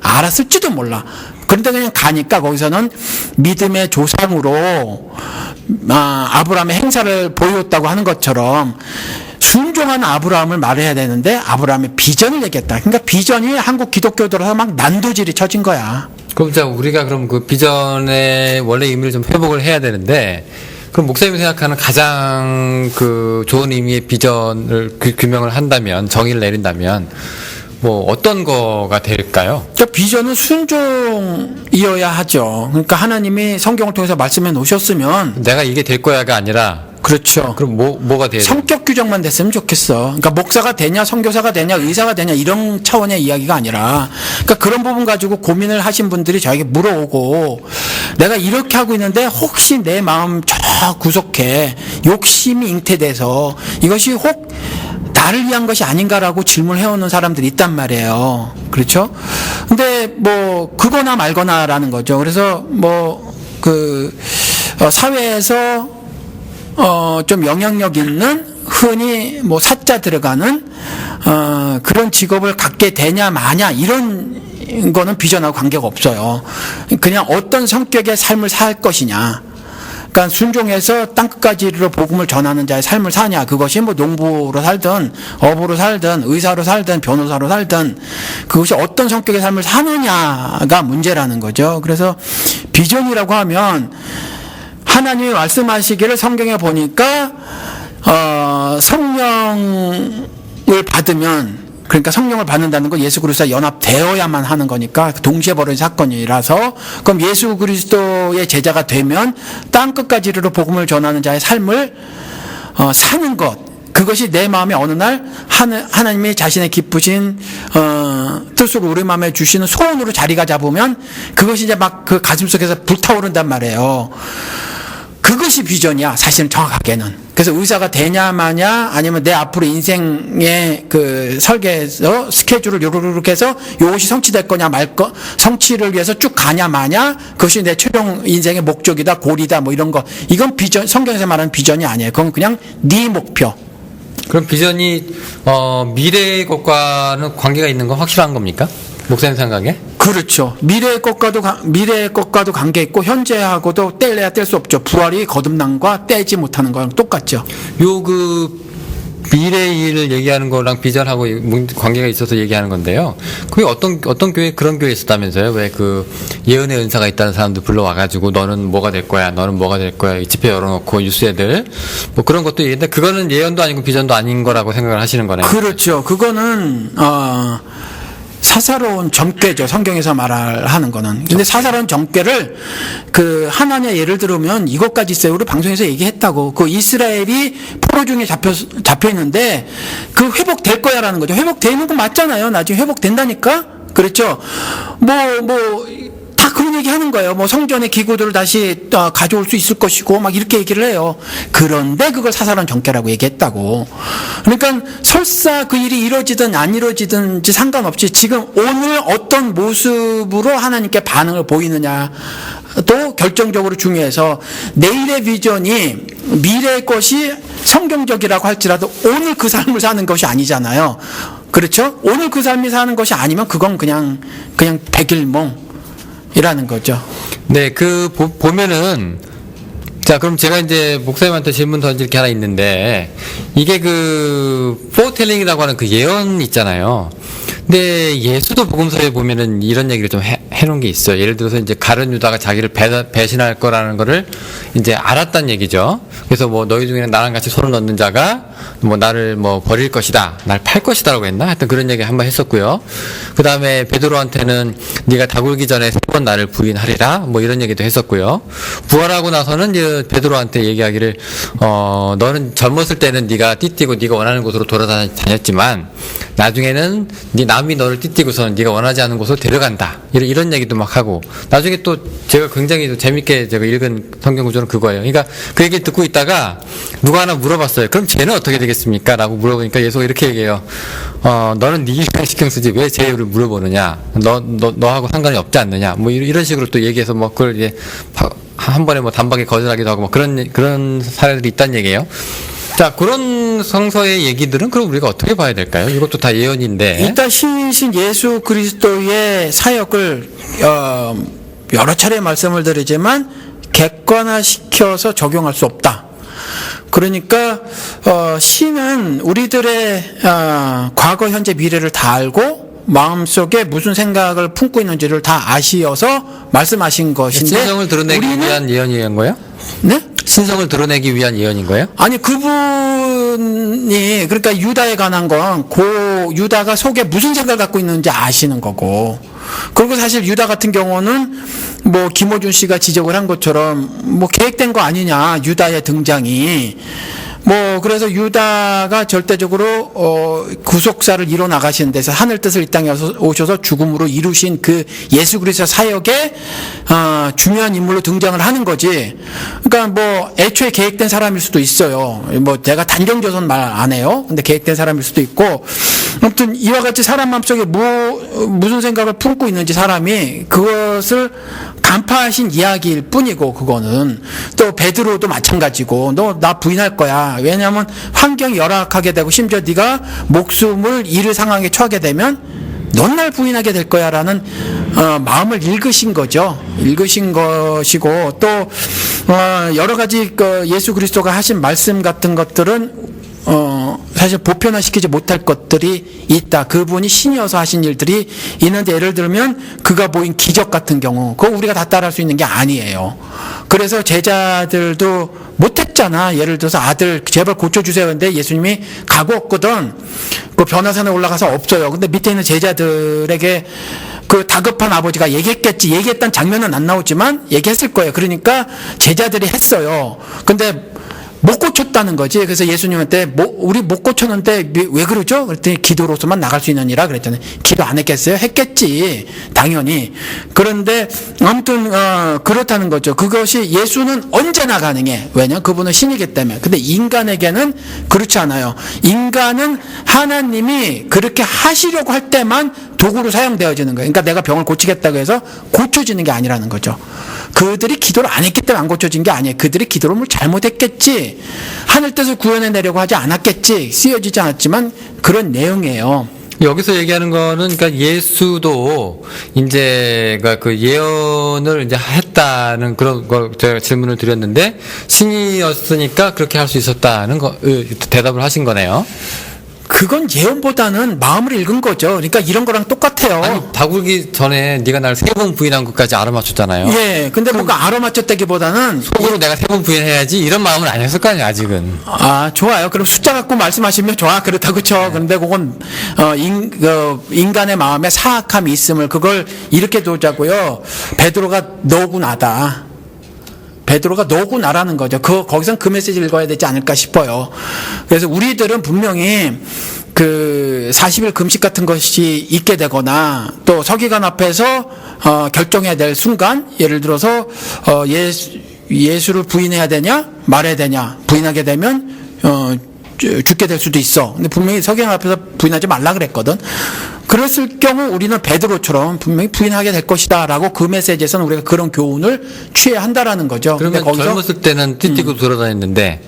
알았을지도 몰라. 그런데 그냥 가니까 거기서는 믿음의 조상으로 아브라함의 행사를 보였다고 하는 것처럼 순종한 아브라함을 말해야 되는데 아브라함의 비전을 얘기했다. 그러니까 비전이 한국 기독교들어서 막 난도질이 쳐진 거야. 그럼 자 우리가 그럼 그 비전의 원래 의미를 좀 회복을 해야 되는데, 그럼 목사님이 생각하는 가장 그 좋은 의미의 비전을 규명을 한다면, 정의를 내린다면 뭐 어떤 거가 될까요? 그러니까 비전은 순종이어야 하죠. 그러니까 하나님이 성경을 통해서 말씀해 놓으셨으면 내가 이게 될 거야가 아니라, 그렇죠. 그럼 뭐가 돼야 돼요? 성격 규정만 됐으면 좋겠어. 그러니까 목사가 되냐, 선교사가 되냐, 의사가 되냐 이런 차원의 이야기가 아니라, 그러니까 그런 부분 가지고 고민을 하신 분들이 저에게 물어오고, 내가 이렇게 하고 있는데 혹시 내 마음 저 구석에 욕심이 잉태돼서 이것이 혹 나를 위한 것이 아닌가라고 질문을 해오는 사람들이 있단 말이에요. 그렇죠? 근데 뭐 그거나 말거나라는 거죠. 그래서 뭐 사회에서 좀 영향력 있는, 흔히 뭐 사자 들어가는 그런 직업을 갖게 되냐 마냐 이런 거는 비전하고 관계가 없어요. 그냥 어떤 성격의 삶을 살 것이냐. 그러니까 순종해서 땅끝까지 이르러 복음을 전하는 자의 삶을 사냐. 그것이 뭐 농부로 살든 어부로 살든 의사로 살든 변호사로 살든 그것이 어떤 성격의 삶을 사느냐가 문제라는 거죠. 그래서 비전이라고 하면 하나님이 말씀하시기를 성경에 보니까 성령을 받으면, 그러니까 성령을 받는다는 건 예수 그리스도와 연합되어야만 하는 거니까 동시에 벌어진 사건이라서, 그럼 예수 그리스도의 제자가 되면 땅끝까지 이르러 복음을 전하는 자의 삶을 사는 것, 그것이 내 마음에 어느 날 하나님이 자신의 기쁘신 뜻으로 우리 마음에 주시는 소원으로 자리가 잡으면 그것이 이제 막 그 가슴속에서 불타오른단 말이에요. 그것이 비전이야, 사실은 정확하게는. 그래서 의사가 되냐 마냐, 아니면 내 앞으로 인생의 그 설계에서 스케줄을 요렇게 해서 이것이 성취될 거냐 말 거, 성취를 위해서 쭉 가냐 마냐, 그것이 내 최종 인생의 목적이다, 골이다, 뭐 이런 거. 이건 비전, 성경에서 말하는 비전이 아니에요. 그건 그냥 네 목표. 그럼 비전이 미래의 것과는 관계가 있는 건 확실한 겁니까? 목사님 생각에? 그렇죠. 미래의 것과도 관계 있고 현재하고도 뗄래야 뗄 수 없죠. 부활이 거듭남과 떼지 못하는 거랑 똑같죠. 요 미래의 일을 얘기하는 거랑 비전하고 관계가 있어서 얘기하는 건데요. 그게 어떤 교회, 그런 교회 있었다면서요? 왜 그 예언의 은사가 있다는 사람들 불러와가지고 너는 뭐가 될 거야, 너는 뭐가 될 거야, 이 집회 열어놓고 뉴스 애들 뭐 그런 것도 있는데, 그거는 예언도 아니고 비전도 아닌 거라고 생각을 하시는 거네요. 그렇죠. 그거는 사사로운 점괘죠. 성경에서 말하는 거는. 근데 사사로운 점괘를 그 하나님의 예를 들으면 이것까지 있어요. 우리 방송에서 얘기했다고. 그 이스라엘이 포로 중에 잡혀 있는데 그 회복될 거야라는 거죠. 회복되는 거 맞잖아요. 나중에 회복된다니까. 그렇죠. 다 그런 얘기 하는 거예요. 뭐 성전의 기구들을 다시 가져올 수 있을 것이고 막 이렇게 얘기를 해요. 그런데 그걸 사사로운 정죄라고 얘기했다고. 그러니까 설사 그 일이 이루어지든 안 이루어지든지 상관없이 지금 오늘 어떤 모습으로 하나님께 반응을 보이느냐 또 결정적으로 중요해서, 내일의 비전이 미래의 것이 성경적이라고 할지라도 오늘 그 삶을 사는 것이 아니잖아요. 그렇죠? 오늘 그 삶이 사는 것이 아니면 그건 그냥 백일몽 이라는 거죠. 네, 보면은, 자, 그럼 제가 이제 목사님한테 질문 던질 게 하나 있는데, 이게 포텔링이라고 하는 그 예언 있잖아요. 근데 예수도 복음서에 보면은 이런 얘기를 좀 해놓은 게 있어요. 예를 들어서 이제 가룟 유다가 자기를 배신할 거라는 거를 이제 알았단 얘기죠. 그래서 뭐 너희 중에는 나랑 같이 손을 넣는 자가 뭐 나를 뭐 버릴 것이다, 날 팔 것이다라고 했나? 하여튼 그런 얘기 한번 했었고요. 그 다음에 베드로한테는 네가 다 굴기 전에 3번 나를 부인하리라, 뭐 이런 얘기도 했었고요. 부활하고 나서는 이제 베드로한테 얘기하기를 너는 젊었을 때는 네가 띠띠고 네가 원하는 곳으로 돌아다녔지만 나중에는 네 남이 너를 띠띠고서는 네가 원하지 않는 곳으로 데려간다, 이런 얘기도 막 하고, 나중에 또 제가 굉장히 재밌게 제가 읽은 성경 구조는 그거예요. 그러니까 그 얘기를 듣고 있다가 누가 하나 물어봤어요. 그럼 쟤는 어떻게 되겠습니까? 라고 물어보니까 예수가 이렇게 얘기해요. 너는 네 일만 신경 쓰지 왜 제 일을 물어보느냐? 너하고 상관이 없지 않느냐? 뭐 이런 식으로 또 얘기해서 뭐 그걸 이제 한 번에 뭐 단박에 거절하기도 하고 뭐 그런 사례들이 있다는 얘기예요. 자, 그런 성서의 얘기들은 그럼 우리가 어떻게 봐야 될까요? 이것도 다 예언인데. 일단 신이신 예수 그리스도의 사역을 여러 차례 말씀을 드리지만 객관화시켜서 적용할 수 없다. 그러니까 신은 우리들의 과거, 현재, 미래를 다 알고 마음속에 무슨 생각을 품고 있는지를 다 아시어서 말씀하신 것인데, 신성을 드러내기 위한 예언인 거예요? 네? 신성을 드러내기 위한 예언인 거예요? 아니, 그분이, 그러니까 유다에 관한 건 유다가 속에 무슨 생각을 갖고 있는지 아시는 거고, 그리고 사실 유다 같은 경우는 뭐 김호준 씨가 지적을 한 것처럼 뭐 계획된 거 아니냐, 유다의 등장이. 뭐 그래서 유다가 절대적으로 구속사를 이뤄 나가시는 데서 하늘 뜻을 이 땅에 오셔서 죽음으로 이루신 그 예수 그리스도 사역에 중요한 인물로 등장을 하는 거지. 그러니까 뭐 애초에 계획된 사람일 수도 있어요. 뭐 제가 단정져서는 말 안 해요. 근데 계획된 사람일 수도 있고, 아무튼 이와 같이 사람 마음속에 무슨 생각을 품고 있는지 사람이 그것을 간파하신 이야기일 뿐이고, 그거는 또 베드로도 마찬가지고, 너 나 부인할 거야. 왜냐하면 환경이 열악하게 되고 심지어 네가 목숨을 잃을 상황에 처하게 되면 넌 날 부인하게 될 거야라는 마음을 읽으신 거죠. 읽으신 것이고, 또 여러 가지 예수 그리스도가 하신 말씀 같은 것들은 사실 보편화시키지 못할 것들이 있다. 그분이 신이어서 하신 일들이 있는데, 예를 들면 그가 보인 기적 같은 경우, 그거 우리가 다 따라할 수 있는 게 아니에요. 그래서 제자들도 못했잖아. 예를 들어서 아들 제발 고쳐주세요. 근데 예수님이 가고 없거든. 그 변화산에 올라가서 없어요. 근데 밑에 있는 제자들에게 그 다급한 아버지가 얘기했겠지. 얘기했던 장면은 안 나오지만 얘기했을 거예요. 그러니까 제자들이 했어요. 근데 못 고쳤다는 거지. 그래서 예수님한테 우리 못 고쳤는데 왜 그러죠? 그랬더니 기도로서만 나갈 수 있느니라 그랬잖아요. 기도 안 했겠어요? 했겠지. 당연히. 그런데 아무튼 그렇다는 거죠. 그것이 예수는 언제나 가능해. 왜냐? 그분은 신이기 때문에. 근데 인간에게는 그렇지 않아요. 인간은 하나님이 그렇게 하시려고 할 때만 도구로 사용되어지는 거예요. 그러니까 내가 병을 고치겠다고 해서 고쳐지는 게 아니라는 거죠. 그들이 기도를 안 했기 때문에 안 고쳐진 게 아니에요. 그들이 기도를 뭘 잘못했겠지. 하늘 뜻을 구현해내려고 하지 않았겠지. 쓰여지지 않았지만 그런 내용이에요. 여기서 얘기하는 거는, 그러니까 예수도 이제 그 예언을 이제 했다는 그런 걸 제가 질문을 드렸는데, 신이었으니까 그렇게 할 수 있었다는 거, 대답을 하신 거네요. 그건 예언보다는 마음을 읽은 거죠. 그러니까 이런 거랑 똑같아요. 아니, 바꾸기 전에 네가 나를 3번 부인한 것까지 알아맞혔잖아요. 예, 근데 뭔가 알아맞혔다기보다는 속으로 내가 3번 부인해야지 이런 마음은 아니었을 거 아니에요, 아직은. 아, 좋아요. 그럼 숫자 갖고 말씀하시면 좋아. 그렇다고 쳐. 그런데 그건 인간의 마음에 사악함이 있음을 그걸 이렇게 두자고요. 베드로가 너고 나다. 베드로가 너고 나라는 거죠. 거기선 그 메시지를 읽어야 되지 않을까 싶어요. 그래서 우리들은 분명히 그 40일 금식 같은 것이 있게 되거나 또 서기관 앞에서 결정해야 될 순간, 예를 들어서 예수를 부인해야 되냐 말해야 되냐, 부인하게 되면 죽게 될 수도 있어. 근데 분명히 서기관 앞에서 부인하지 말라 그랬거든. 그랬을 경우 우리는 베드로처럼 분명히 부인하게 될 것이다라고 그 메시지에서는 우리가 그런 교훈을 취해야 한다라는 거죠. 그러면 근데 젊었을 때는 띠띠고 돌아다녔는데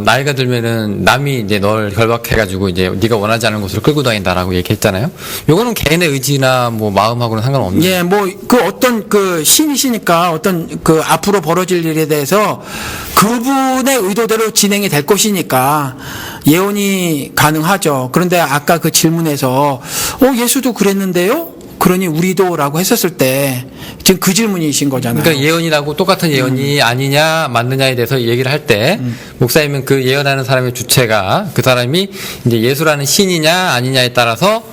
나이가 들면은 남이 이제 널 결박해가지고 이제 네가 원하지 않는 곳으로 끌고 다닌다라고 얘기했잖아요. 요거는 개인의 의지나 뭐 마음하고는 상관없는. 예, 뭐 그 어떤 그 신이시니까 어떤 그 앞으로 벌어질 일에 대해서 그분의 의도대로 진행이 될 것이니까 예언이 가능하죠. 그런데 아까 그 질문에서 예수도 그랬는데요? 그러니 우리도라고 했었을 때 지금 그 질문이신 거잖아요. 그러니까 예언이라고 똑같은 예언이 아니냐 맞느냐에 대해서 얘기를 할 때 목사님은 그 예언하는 사람의 주체가 그 사람이 이제 예수라는 신이냐 아니냐에 따라서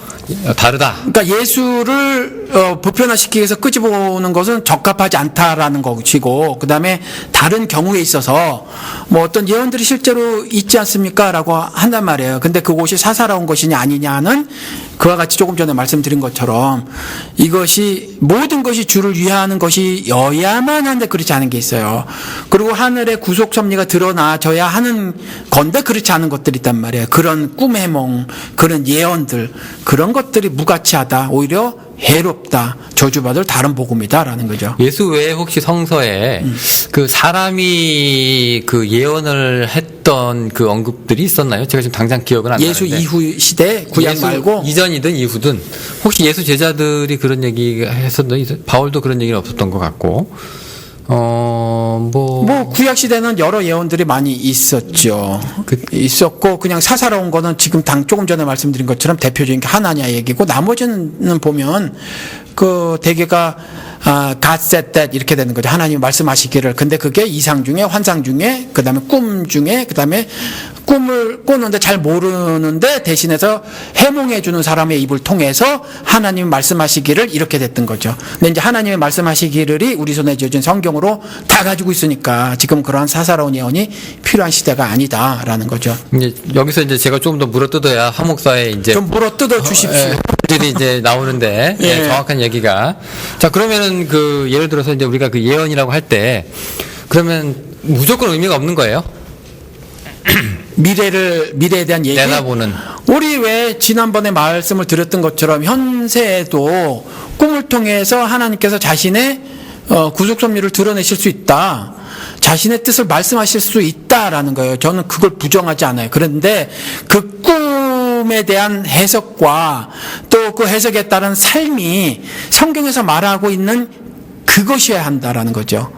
다르다. 그러니까 예수를 보편화시키기 위해서 끄집어오는 것은 적합하지 않다라는 것이고, 그 다음에 다른 경우에 있어서 뭐 어떤 예언들이 실제로 있지 않습니까? 라고 한단 말이에요. 근데 그곳이 사사로운 것이냐 아니냐는 그와 같이 조금 전에 말씀드린 것처럼 이것이 모든 것이 주를 위하는 것이여야만 한데 그렇지 않은 게 있어요. 그리고 하늘의 구속 섭리가 드러나져야 하는 건데 그렇지 않은 것들이 있단 말이에요. 그런 꿈의 몽, 그런 예언들, 그런 것들이 무가치하다, 오히려 해롭다, 저주받을 다른 복음이다라는 거죠. 예수 외에 혹시 성서에 그 사람이 그 예언을 했던 그 언급들이 있었나요? 제가 지금 당장 기억은 안 나는데. 예수 이후 시대, 구약 예수 말고 이전이든 이후든 혹시 예수 제자들이 그런 얘기 했었던, 바울도 그런 얘기는 없었던 것 같고. 뭐 구약 시대는 여러 예언들이 많이 있었죠. 있었고 그냥 사사로운 거는 지금 조금 전에 말씀드린 것처럼 대표적인 게 하나냐 얘기고, 나머지는 보면 그 대개가 God said that 이렇게 되는 거죠. 하나님이 말씀하시기를. 근데 그게 이상 중에, 환상 중에, 그 다음에 꿈 중에, 그 다음에 꿈을 꾸는데 잘 모르는데 대신해서 해몽해주는 사람의 입을 통해서 하나님이 말씀하시기를 이렇게 됐던 거죠. 근데 이제 하나님의 말씀하시기를이 우리 손에 쥐어진 성경으로 다 가지고 있으니까 지금 그러한 사사로운 예언이 필요한 시대가 아니다라는 거죠. 이제 여기서 이제 제가 좀 더 물어뜯어야 하목사에 이제 좀 물어뜯어 주십시오. 들이 이제 나오는데 예. 정확한 얘기가. 자, 그러면은 그 예를 들어서 이제 우리가 그 예언이라고 할 때 그러면 무조건 의미가 없는 거예요? 미래에 대한 얘기. 내다보는. 우리 왜 지난번에 말씀을 드렸던 것처럼 현세에도 꿈을 통해서 하나님께서 자신의 구속 섭리를 드러내실 수 있다. 자신의 뜻을 말씀하실 수 있다라는 거예요. 저는 그걸 부정하지 않아요. 그런데 그 꿈에 대한 해석과 또 그 해석에 따른 삶이 성경에서 말하고 있는 그것이어야 한다라는 거죠.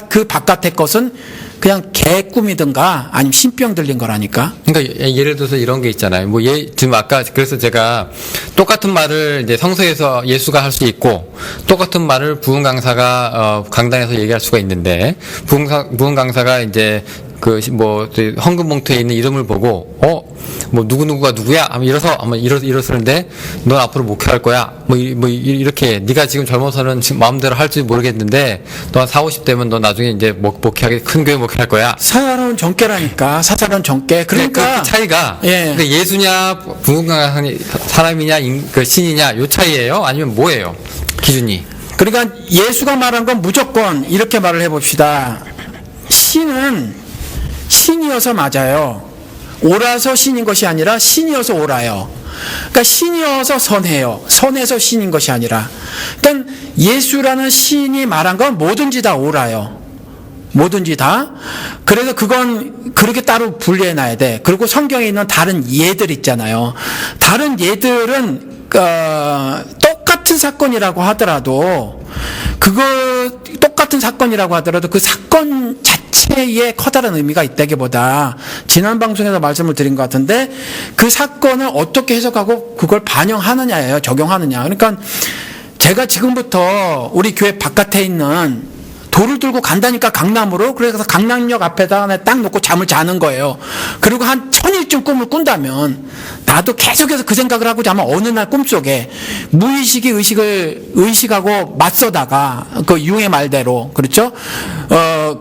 그 바깥의 것은 그냥 개 꿈이든가 아니면 신병 들린 거라니까. 그러니까 예를 들어서 이런 게 있잖아요. 지금 아까 그래서 제가 똑같은 말을 이제 성서에서 예수가 할 수 있고 똑같은 말을 부흥 강사가 강단에서 얘기할 수가 있는데 부흥 강사가 이제 헌금 봉투에 있는 이름을 보고 누구누구가 누구야? 하면 이러는데 넌 앞으로 목회할 거야. 이렇게 네가 지금 젊어서는 지금 마음대로 할지 모르겠는데 너 한 40, 50대면 너 나중에 이제 목회하게 큰 교회 목회할 거야. 사사로운 정죄라니까. 사사로운 정죄. 그러니까 그 차이가 예. 예수냐 부흥가 사람이냐 신이냐 요 차이예요? 아니면 뭐예요? 기준이. 그러니까 예수가 말한 건 무조건 이렇게 말을 해봅시다. 신은 신이어서 맞아요. 오라서 신인 것이 아니라 신이어서 오라요. 그러니까 신이어서 선해요. 선해서 신인 것이 아니라. 그러니까 예수라는 신이 말한 건 뭐든지 다 오라요. 뭐든지 다. 그래서 그건 그렇게 따로 분리해놔야 돼. 그리고 성경에 있는 다른 예들 있잖아요. 다른 예들은 똑같은 사건이라고 하더라도 똑같은 사건이라고 하더라도 그 사건 자체에 커다란 의미가 있다기보다 지난 방송에서 말씀을 드린 것 같은데 그 사건을 어떻게 해석하고 그걸 반영하느냐예요. 적용하느냐. 그러니까 제가 지금부터 우리 교회 바깥에 있는 돌을 들고 간다니까 강남으로. 그래서 강남역 앞에다 딱 놓고 잠을 자는 거예요. 그리고 한 1000일쯤 꿈을 꾼다면 나도 계속해서 그 생각을 하고 자면 어느 날 꿈속에 무의식이 의식하고 맞서다가 그 융의 말대로 그렇죠?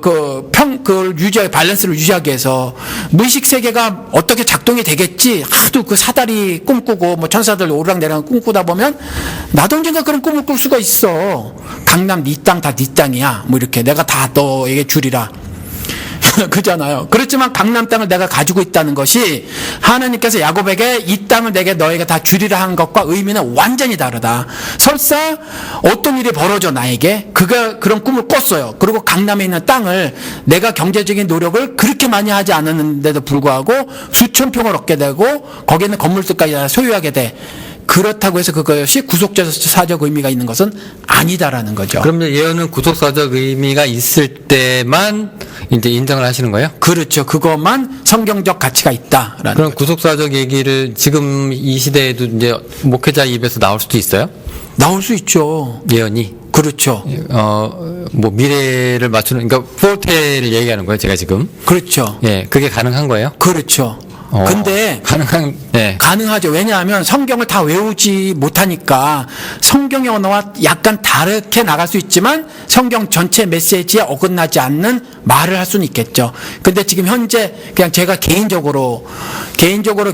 그걸 밸런스를 유지하기 위해서 무의식 세계가 어떻게 작동이 되겠지 하도 그 사다리 꿈꾸고 천사들 오르락내리락 꿈꾸다 보면 나도 언젠가 그런 꿈을 꿀 수가 있어. 강남 네 땅 다 네 땅이야. 이렇게 내가 다 너에게 주리라. 그잖아요. 그렇지만 강남 땅을 내가 가지고 있다는 것이 하나님께서 야곱에게 이 땅을 너에게 다 주리라 한 것과 의미는 완전히 다르다. 설사 어떤 일이 벌어져 나에게 그가 그런 꿈을 꿨어요. 그리고 강남에 있는 땅을 내가 경제적인 노력을 그렇게 많이 하지 않았는데도 불구하고 수천 평을 얻게 되고 거기에 있는 건물들까지 다 소유하게 돼. 그렇다고 해서 그것이 구속사적 의미가 있는 것은 아니다라는 거죠. 그러면 예언은 구속사적 의미가 있을 때만 이제 인정을 하시는 거예요? 그렇죠. 그것만 성경적 가치가 있다라는 그럼 거죠. 구속사적 얘기를 지금 이 시대에도 이제 목회자 입에서 나올 수도 있어요? 나올 수 있죠. 예언이? 그렇죠. 미래를 맞추는, 그러니까 포테를 얘기하는 거예요, 제가 지금. 그렇죠. 예, 그게 가능한 거예요? 그렇죠. 근데 가능하죠. 왜냐하면 성경을 다 외우지 못하니까 성경의 언어와 약간 다르게 나갈 수 있지만 성경 전체 메시지에 어긋나지 않는 말을 할 수는 있겠죠. 근데 지금 현재 그냥 제가 개인적으로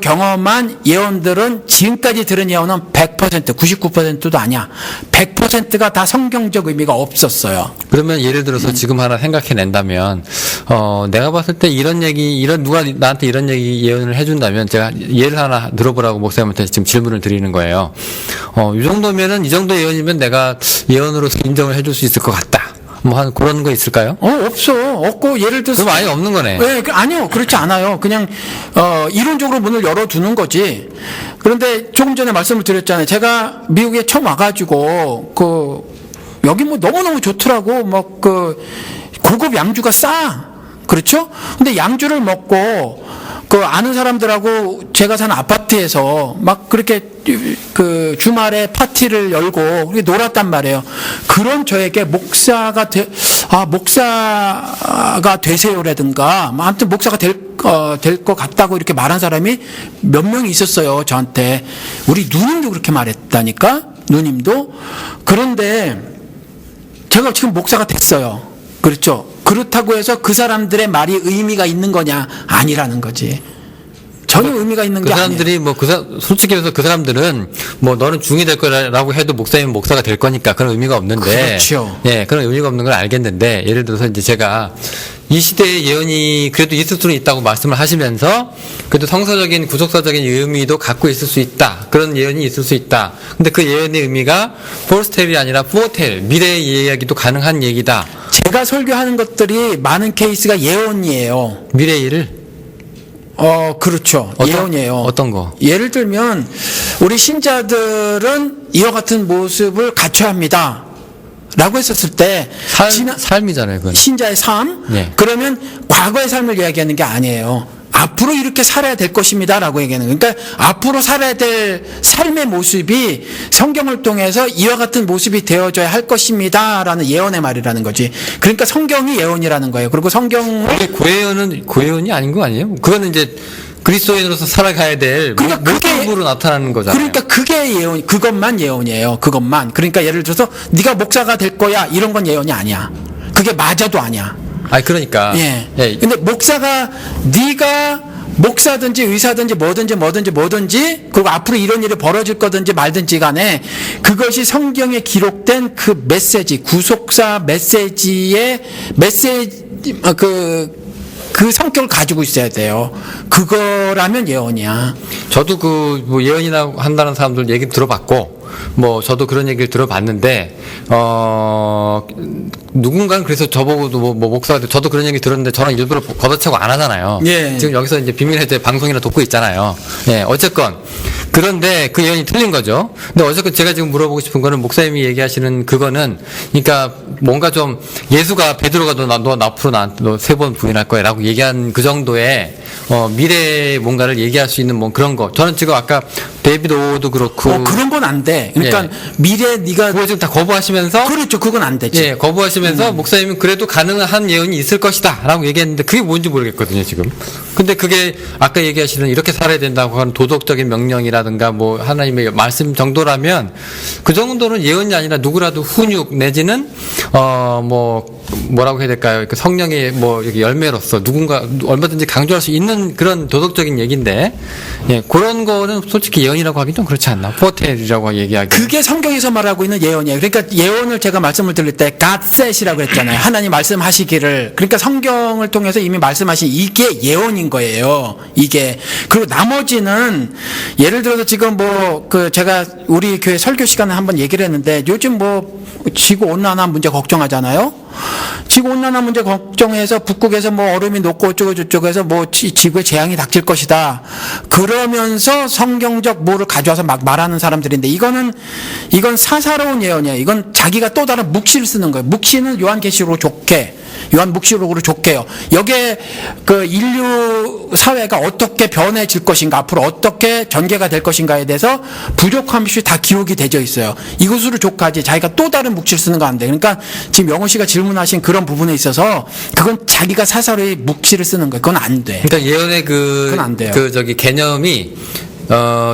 경험한 예언들은 지금까지 들은 예언은 100%, 99%도 아니야. 100%가 다 성경적 의미가 없었어요. 그러면 예를 들어서 지금 하나 생각해낸다면, 내가 봤을 때 누가 나한테 이런 얘기 예언을 해준다면 제가 예를 하나 들어보라고 목사님한테 지금 질문을 드리는 거예요. 이 정도 예언이면 내가 예언으로서 인정을 해줄 수 있을 것 같다. 그런 거 있을까요? 없고, 예를 들어서. 그럼 아예 없는 거네. 네, 아니요. 그렇지 않아요. 그냥, 이론적으로 문을 열어두는 거지. 그런데 조금 전에 말씀을 드렸잖아요. 제가 미국에 처음 와가지고, 여기 너무너무 좋더라고. 고급 양주가 싸. 그렇죠? 근데 양주를 먹고, 아는 사람들하고 제가 사는 아파트에서 그렇게 주말에 파티를 열고 그렇게 놀았단 말이에요. 그런 저에게 목사가 되세요라든가 아무튼 목사가 될 것 같다고 이렇게 말한 사람이 몇 명이 있었어요. 저한테. 우리 누님도 그렇게 말했다니까. 누님도. 그런데 제가 지금 목사가 됐어요. 그렇죠. 그렇다고 해서 그 사람들의 말이 의미가 있는 거냐? 아니라는 거지. 전혀 의미가 있는 게 아니에요. 사람들이 솔직히 해서 그 사람들은 너는 중이 될 거라고 해도 목사님은 목사가 될 거니까 그런 의미가 없는데. 그렇죠. 예, 그런 의미가 없는 걸 알겠는데, 예를 들어서 이제 제가 이 시대의 예언이 그래도 있을 수는 있다고 말씀을 하시면서 그래도 성서적인 구속사적인 의미도 갖고 있을 수 있다. 그런 예언이 있을 수 있다. 근데 그 예언의 의미가 폴스텔이 아니라 포텔, 미래의 이야기도 가능한 얘기다. 제가 설교하는 것들이 많은 케이스가 예언이에요. 미래의 일을? 그렇죠. 예언이에요. 어떤 거? 예를 들면 우리 신자들은 이와 같은 모습을 갖춰야 합니다. 라고 했었을 때 삶이잖아요, 그건. 신자의 삶? 네. 그러면 과거의 삶을 이야기하는 게 아니에요. 앞으로 이렇게 살아야 될 것입니다 라고 얘기하는 거예요. 그러니까 앞으로 살아야 될 삶의 모습이 성경을 통해서 이와 같은 모습이 되어져야 할 것입니다 라는 예언의 말이라는 거지. 그러니까 성경이 예언이라는 거예요. 그리고 성경을 그게 고예언이 아닌 거 아니에요? 그거는 이제 그리스도인으로서 살아가야 될 그러니까 모습으로 나타나는 거잖아요. 그러니까 그게 예언, 그것만 예언이에요. 그것만. 그러니까 예를 들어서 네가 목사가 될 거야 이런 건 예언이 아니야. 그게 맞아도 아니야. 아니 그러니까. 예. 예. 근데 목사가 네가 목사든지 의사든지 뭐든지 그리고 앞으로 이런 일이 벌어질 거든지 말든지 간에 그것이 성경에 기록된 그 메시지, 구속사 메시지의 그 성격을 가지고 있어야 돼요. 그거라면 예언이야. 저도 뭐 예언이나 한다는 사람들 얘기 들어봤고, 저도 그런 얘기를 들어봤는데, 누군가는 그래서 저보고도 뭐 목사가 저도 그런 얘기 들었는데 저는 일부러 걷어차고 안 하잖아요. 예. 지금 여기서 이제 비밀해제 방송이나 돕고 있잖아요. 예, 어쨌건. 그런데 그 예언이 틀린 거죠. 근데 어쨌건 제가 지금 물어보고 싶은 거는 목사님이 얘기하시는 그거는, 그러니까 뭔가 좀 예수가 베드로가 너 앞으로 너 3번 부인할 거야 라고 얘기한 그 정도의 미래의 뭔가를 얘기할 수 있는 뭐 그런 거. 저는 지금 아까 데이비드 오도 그렇고. 그런 건 안 돼. 그러니까 예. 미래 네가 그거 지금 다 거부하시면서. 그렇죠. 그건 안 되지. 예, 거부하시면서 목사님은 그래도 가능한 예언이 있을 것이다 라고 얘기했는데 그게 뭔지 모르겠거든요, 지금. 근데 그게 아까 얘기하시는 이렇게 살아야 된다고 하는 도덕적인 명령이라든가 뭐 하나님의 말씀 정도라면 그 정도는 예언이 아니라 누구라도 훈육 내지는 뭐라고 해야 될까요? 그 성령의 이렇게 열매로서 누군가 얼마든지 강조할 수 있는 그런 도덕적인 얘기인데, 예, 그런 거는 솔직히 예언이라고 하기 좀 그렇지 않나? 포텔이라고 얘기하기. 그게 성경에서 말하고 있는 예언이에요. 그러니까 예언을 제가 말씀을 드릴 때 God said이라고 했잖아요. 하나님 말씀하시기를. 그러니까 성경을 통해서 이미 말씀하신 이게 예언인 거예요. 이게. 그리고 나머지는 예를 들어서 지금 제가 우리 교회 설교 시간에 한번 얘기를 했는데 요즘 지구 온난화 문제 걱정하잖아요. 지구 온난화 문제 걱정해서 북극에서 얼음이 녹고 어쩌고 저쩌고 해서 지구에 재앙이 닥칠 것이다. 그러면서 성경적 뭐를 가져와서 막 말하는 사람들인데 이건 사사로운 예언이에요. 이건 자기가 또 다른 묵시를 쓰는 거예요. 묵시는 요한계시록으로 좋게요. 여기에 그 인류 사회가 어떻게 변해질 것인가, 앞으로 어떻게 전개가 될 것인가에 대해서 부족함이 다 기록이 되어 있어요. 이것으로 족하지 자기가 또 다른 묵시를 쓰는 거 안 돼. 그러니까 지금 영호 씨가 질문하신 그런 부분에 있어서 그건 자기가 사사로이 묵시를 쓰는 거예요. 그건 안 돼. 그러니까 예언의 그건 안 돼요. 개념이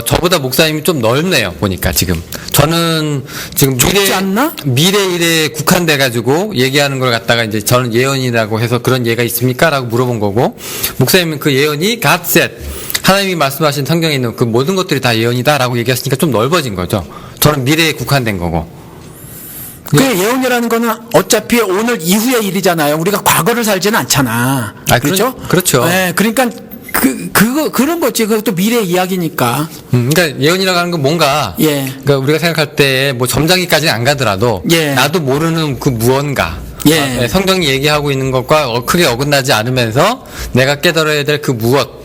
저보다 목사님이 좀 넓네요, 보니까 지금. 저는 지금 좁지 않나? 미래 일에 국한돼가지고 얘기하는 걸 갖다가 이제 저는 예언이라고 해서 그런 예가 있습니까? 라고 물어본 거고, 목사님은 그 예언이 God said. 하나님이 말씀하신 성경에 있는 그 모든 것들이 다 예언이다 라고 얘기하시니까 좀 넓어진 거죠. 저는 미래에 국한된 거고. 그 예언이라는 거는 어차피 오늘 이후의 일이잖아요. 우리가 과거를 살지는 않잖아. 그렇죠? 그렇죠. 네, 그러니까 그런 거지. 그것도 미래 이야기니까. 그러니까 예언이라고 하는 건 뭔가, 예. 그러니까 우리가 생각할 때 점장이까지는 안 가더라도, 요 나도 모르는 그 무언가, 예. 성경이 얘기하고 있는 것과 크게 어긋나지 않으면서 내가 깨달아야 될 그 무엇,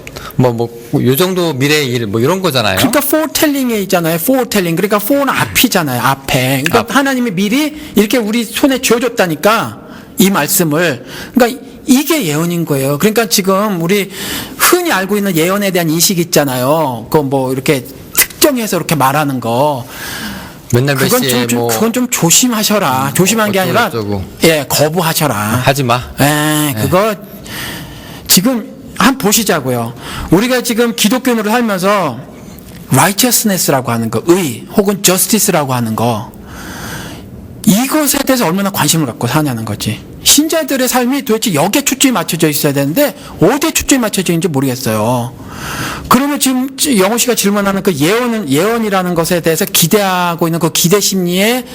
요 정도 미래의 일, 이런 거잖아요. 그러니까 foretelling에 있잖아요. foretelling. 그러니까 for는 앞이잖아요. 앞에. 그러니까 하나님이 미리 이렇게 우리 손에 쥐어줬다니까 이 말씀을. 그러니까 이게 예언인 거예요. 그러니까 지금 우리 흔히 알고 있는 예언에 대한 인식 있잖아요. 이렇게 특정해서 이렇게 말하는 거. 맨날 몇 시에 그건 좀 조심하셔라. 조심한 게 아니라 예, 거부하셔라. 하지 마. 예, 그거 지금 한번 보시자고요. 우리가 지금 기독교인으로 살면서 righteousness라고 하는 거, 의 혹은 justice라고 하는 거, 이것에 대해서 얼마나 관심을 갖고 사냐는 거지. 신자들의 삶이 도대체 여기에 초점이 맞춰져 있어야 되는데 어디에 초점이 맞춰져 있는지 모르겠어요. 그러면 지금 영호 씨가 질문하는 그 예언이라는 것에 대해서 기대하고 있는 그 기대 심리의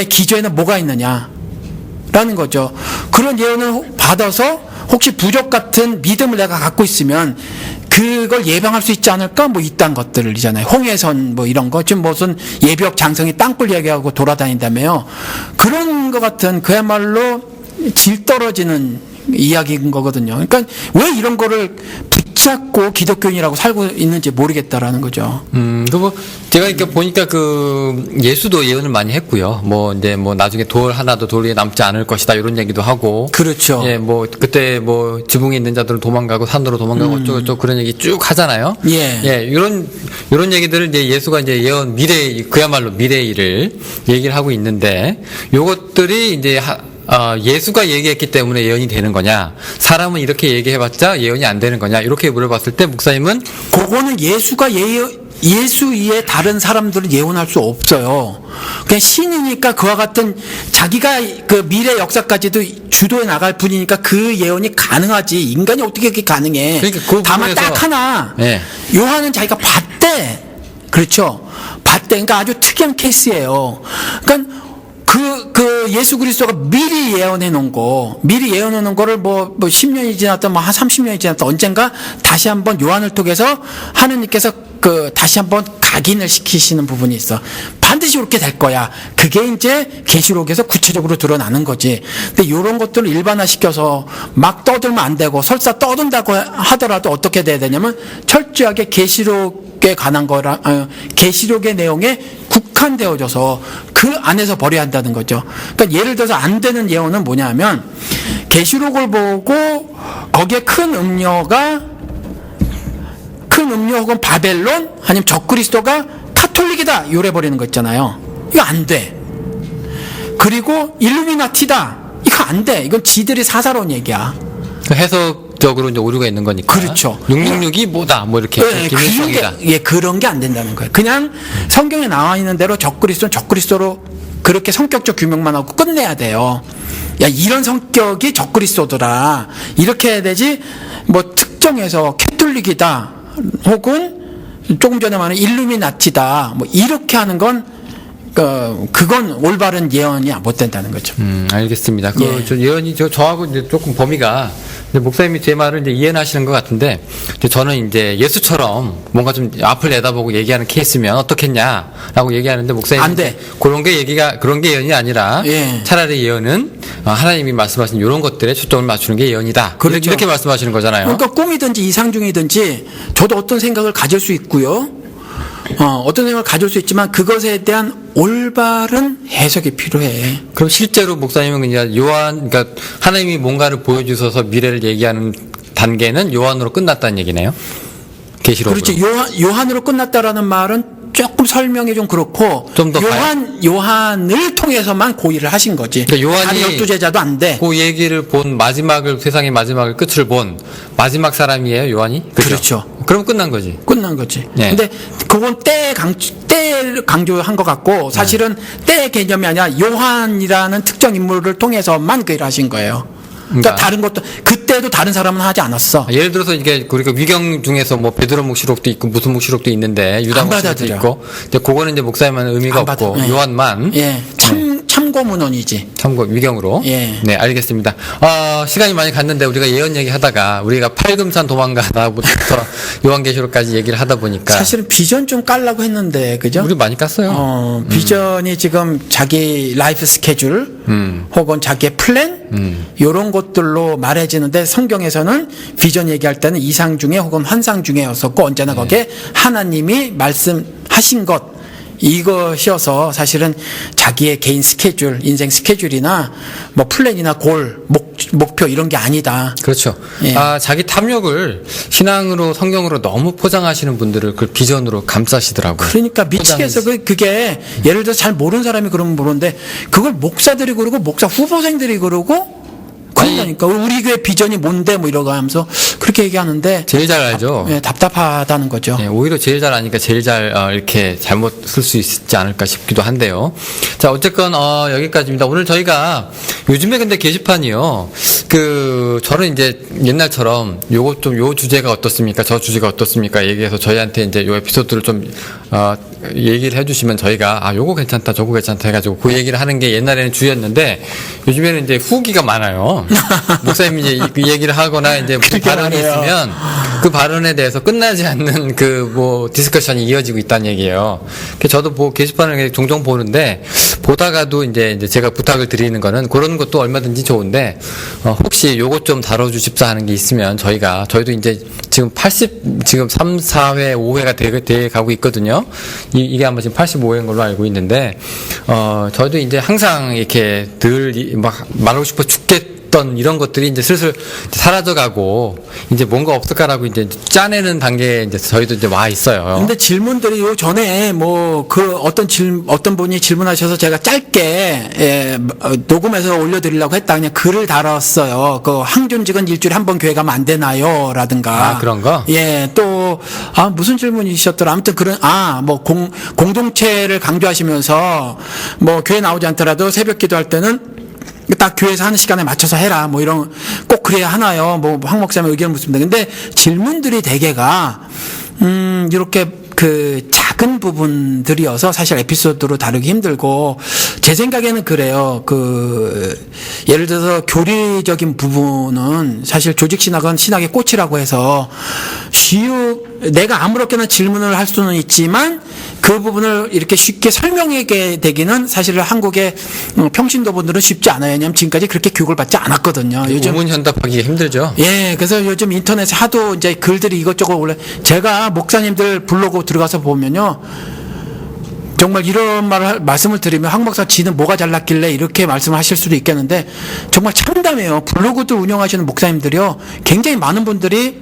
기저에는 뭐가 있느냐라는 거죠. 그런 예언을 받아서 혹시 부족 같은 믿음을 내가 갖고 있으면 그걸 예방할 수 있지 않을까? 이딴 것들이잖아요. 홍해선 이런 거. 지금 무슨 예비역 장성이 땅굴 얘기하고 돌아다닌다며요. 그런 것 같은 그야말로 질 떨어지는 이야기인 거거든요. 그러니까 왜 이런 거를 붙잡고 기독교인이라고 살고 있는지 모르겠다라는 거죠. 그리고 제가 이렇게 보니까 그 예수도 예언을 많이 했고요. 뭐 이제 뭐 나중에 돌 하나도 돌 위에 남지 않을 것이다 이런 얘기도 하고. 그렇죠. 예, 뭐 그때 뭐 지붕에 있는 자들은 도망가고 산으로 도망가고 어쩌고저쩌고 그런 얘기 쭉 하잖아요. 예. 예, 이런 얘기들을 이제 예수가 이제 예언 그야말로 미래의 일을 얘기를 하고 있는데 요것들이 이제 예수가 얘기했기 때문에 예언이 되는 거냐? 사람은 이렇게 얘기해봤자 예언이 안 되는 거냐? 이렇게 물어봤을 때 목사님은 그거는 예수 위에 다른 사람들은 예언할 수 없어요. 그냥 신이니까 그와 같은 자기가 그 미래 역사까지도 주도해 나갈 분이니까 그 예언이 가능하지. 인간이 어떻게 그게 가능해? 그러니까 그 다만 부분에서- 딱 하나. 예. 요한은 자기가 봤대. 그렇죠. 봤대. 그러니까 아주 특이한 케이스예요. 그러니까 그 예수 그리스도가 미리 예언해 놓은 거를 뭐 10년이 지났다, 뭐 한 30년이 지났다, 언젠가 다시 한번 요한을 통해서 하느님께서 다시 한번 각인을 시키시는 부분이 있어. 반드시 그렇게 될 거야. 그게 이제 계시록에서 구체적으로 드러나는 거지. 근데 이런 것들을 일반화시켜서 막 떠들면 안 되고, 설사 떠든다고 하더라도 어떻게 돼야 되냐면 철저하게 계시록에 관한 계시록의 내용에 국한되어져서 그 안에서 버려야 한다는 거죠. 그러니까 예를 들어서 안 되는 예언은 뭐냐면 계시록을 보고 거기에 큰 음료 혹은 바벨론 아니면 적그리스도가 카톨릭이다 이래 버리는 거 있잖아요. 이거 안 돼. 그리고 일루미나티다. 이거 안 돼. 이건 지들이 사사로운 얘기야. 해석적으로 이제 오류가 있는 거니까. 그렇죠. 666이 뭐다, 뭐 이렇게. 김일성이다. 그런 게 안 된다는 거예요. 그냥 성경에 나와 있는 대로 적그리스도는 적그리스도로 그렇게 성격적 규명만 하고 끝내야 돼요. 야, 이런 성격이 적그리스도더라. 이렇게 해야 되지. 뭐 특정해서 캐톨릭이다. 혹은 조금 전에 말한 일루미나티다. 뭐 이렇게 하는 건 그건 올바른 예언이 못 된다는 거죠. 알겠습니다. 예. 저 예언이 저하고 이제 조금 범위가 이제 목사님이 제 말을 이제 이해하시는 것 같은데 이제 저는 이제 예수처럼 뭔가 좀 앞을 내다보고 얘기하는 케이스면 어떻겠냐라고 얘기하는데 목사님 안 돼. 그런 게 예언이 아니라 예. 차라리 예언은 하나님이 말씀하신 이런 것들에 초점을 맞추는 게 예언이다. 그렇죠. 이렇게 말씀하시는 거잖아요. 그러니까 꿈이든지 이상중이든지 저도 어떤 생각을 가질 수 있고요. 어떤 생각을 가질 수 있지만 그것에 대한 올바른 해석이 필요해. 그럼 실제로 목사님은 그냥 그러니까 하나님이 뭔가를 보여주셔서 미래를 얘기하는 단계는 요한으로 끝났다는 얘기네요. 계시록으로. 그렇지. 요한으로 끝났다라는 말은 조금 설명이 좀 그렇고 좀더 요한을 통해서만 고의를 하신 거지. 그러니까 요한이 다른 12제자도 안 돼. 그 얘기를 본 세상의 마지막을 끝을 본 마지막 사람이에요, 요한이? 그죠? 그렇죠. 그럼 끝난 거지. 끝난 거지. 예. 근데 그건 때 강조한 것 같고 사실은 때 개념이 아니라 요한이라는 특정 인물을 통해서만 그 일을 하신 거예요. 그러니까 다른 것도 그때도 다른 사람은 하지 않았어. 예를 들어서 이게 우리가 위경 중에서 뭐 베드로 묵시록도 있고 무슨 묵시록도 있는데 유다 안 묵시록도 받아들여. 있고, 근데 그거는 이제 목사님은 의미가 안 받아. 없고 예. 요한만 예. 참고문헌이지. 참고 위경으로. 예. 네, 알겠습니다. 시간이 많이 갔는데 우리가 예언 얘기하다가 우리가 팔금산 도망가다부터 요한계시록까지 얘기를 하다 보니까 사실은 비전 좀 깔라고 했는데 그죠? 우리 많이 깠어요. 비전이 지금 자기 라이프 스케줄 혹은 자기의 플랜 이런 것들로 말해지는데 성경에서는 비전 얘기할 때는 이상 중에 혹은 환상 중에였었고 언제나 거기에 하나님이 말씀하신 것 이것이어서 사실은 자기의 개인 스케줄, 인생 스케줄이나 뭐 플랜이나 목표 이런 게 아니다. 그렇죠. 예. 자기 탐욕을 신앙으로 성경으로 너무 포장하시는 분들을 그 비전으로 감싸시더라고요. 그러니까 미치게 해서 그게 예를 들어서 잘 모르는 사람이 그러면 모르는데 그걸 목사들이 그러고 목사 후보생들이 그러고 그러니까 우리 교회 비전이 뭔데 뭐 이러고 하면서 그렇게 얘기하는데 제일 잘 알죠. 답답하다는 거죠. 예, 오히려 제일 잘 아니까 제일 잘 이렇게 잘못 쓸 수 있지 않을까 싶기도 한데요. 자, 어쨌건 여기까지입니다. 오늘 저희가 요즘에 근데 게시판이요. 저는 이제 옛날처럼 요 주제가 어떻습니까? 저 주제가 어떻습니까? 얘기해서 저희한테 이제 요 에피소드를 좀 얘기를 해주시면 저희가 요거 괜찮다, 저거 괜찮다 해가지고 그 얘기를 하는 게 옛날에는 주였는데 요즘에는 이제 후기가 많아요. 목사님이 이제 이 얘기를 하거나 이제 무슨 그렇게 발언이 하네요. 있으면 그 발언에 대해서 끝나지 않는 그 뭐 디스커션이 이어지고 있다는 얘기예요. 그래서 저도 뭐 게시판을 종종 보는데 보다가도 이제 제가 부탁을 드리는 거는 그런 것도 얼마든지 좋은데 혹시 요것 좀 다뤄주십사 하는 게 있으면 저희도 이제 지금 3, 4회, 5회가 돼 가고 있거든요. 이게 아마 지금 85회인 걸로 알고 있는데 저도 이제 항상 이렇게 늘 막 말하고 싶어 죽겠던 이런 것들이 이제 슬슬 사라져가고 이제 뭔가 없을까라고 이제 짜내는 단계에 이제 저희도 이제 와 있어요. 근데 질문들이 요 전에 뭐 그 어떤 분이 질문하셔서 제가 짧게 녹음해서 올려드리려고 했다. 그냥 글을 달았어요. 그 항존직은 일주일에 한 번 교회 가면 안 되나요? 라든가. 아, 그런 거? 예, 또 무슨 질문이셨더라. 아무튼 그런 뭐 공동체를 강조하시면서 뭐 교회 나오지 않더라도 새벽 기도할 때는 딱 교회에서 하는 시간에 맞춰서 해라. 뭐 이런 꼭 그래야 하나요? 뭐 황 목사님 의견을 묻습니다. 근데 질문들이 대개가 이렇게 그 작은 부분들이어서 사실 에피소드로 다루기 힘들고 제 생각에는 그래요. 그 예를 들어서 교리적인 부분은 사실 조직신학은 신학의 꽃이라고 해서 내가 아무렇게나 질문을 할 수는 있지만 그 부분을 이렇게 쉽게 설명하게 되기는 사실 한국의 평신도분들은 쉽지 않아요. 왜냐하면 지금까지 그렇게 교육을 받지 않았거든요. 요즘 우문현답하기가 힘들죠. 예, 그래서 요즘 인터넷에 하도 이제 글들이 이것저것 올라. 제가 목사님들 블로그 들어가서 보면요, 정말 이런 말씀을 드리면 황 목사 지는 뭐가 잘났길래 이렇게 말씀하실 수도 있겠는데 정말 참담해요. 블로그들 운영하시는 목사님들이요, 굉장히 많은 분들이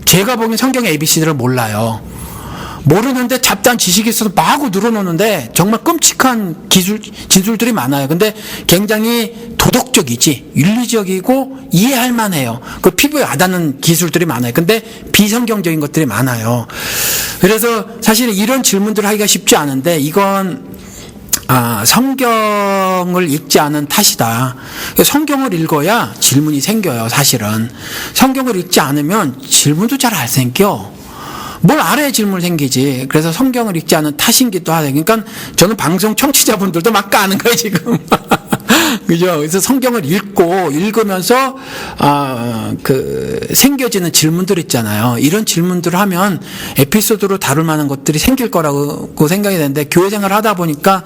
제가 보기엔 성경의 ABC들을 몰라요. 모르는데 잡다한 지식이 있어서 마구 늘어놓는데 정말 끔찍한 진술들이 많아요. 근데 굉장히 도덕적이지 윤리적이고 이해할 만해요. 그 피부에 와닿는 기술들이 많아요. 근데 비성경적인 것들이 많아요. 그래서 사실 이런 질문들을 하기가 쉽지 않은데 이건 성경을 읽지 않은 탓이다. 성경을 읽어야 질문이 생겨요. 사실은 성경을 읽지 않으면 질문도 잘 안 생겨. 뭘 알아야 질문 생기지. 그래서 성경을 읽지 않은 탓인기도 하다. 그러니까 저는 방송 청취자분들도 막 까는 거예요 지금. 그죠? 그래서 성경을 읽으면서 생겨지는 질문들 있잖아요. 이런 질문들을 하면 에피소드로 다룰 만한 것들이 생길 거라고 생각이 되는데 교회 생활을 하다 보니까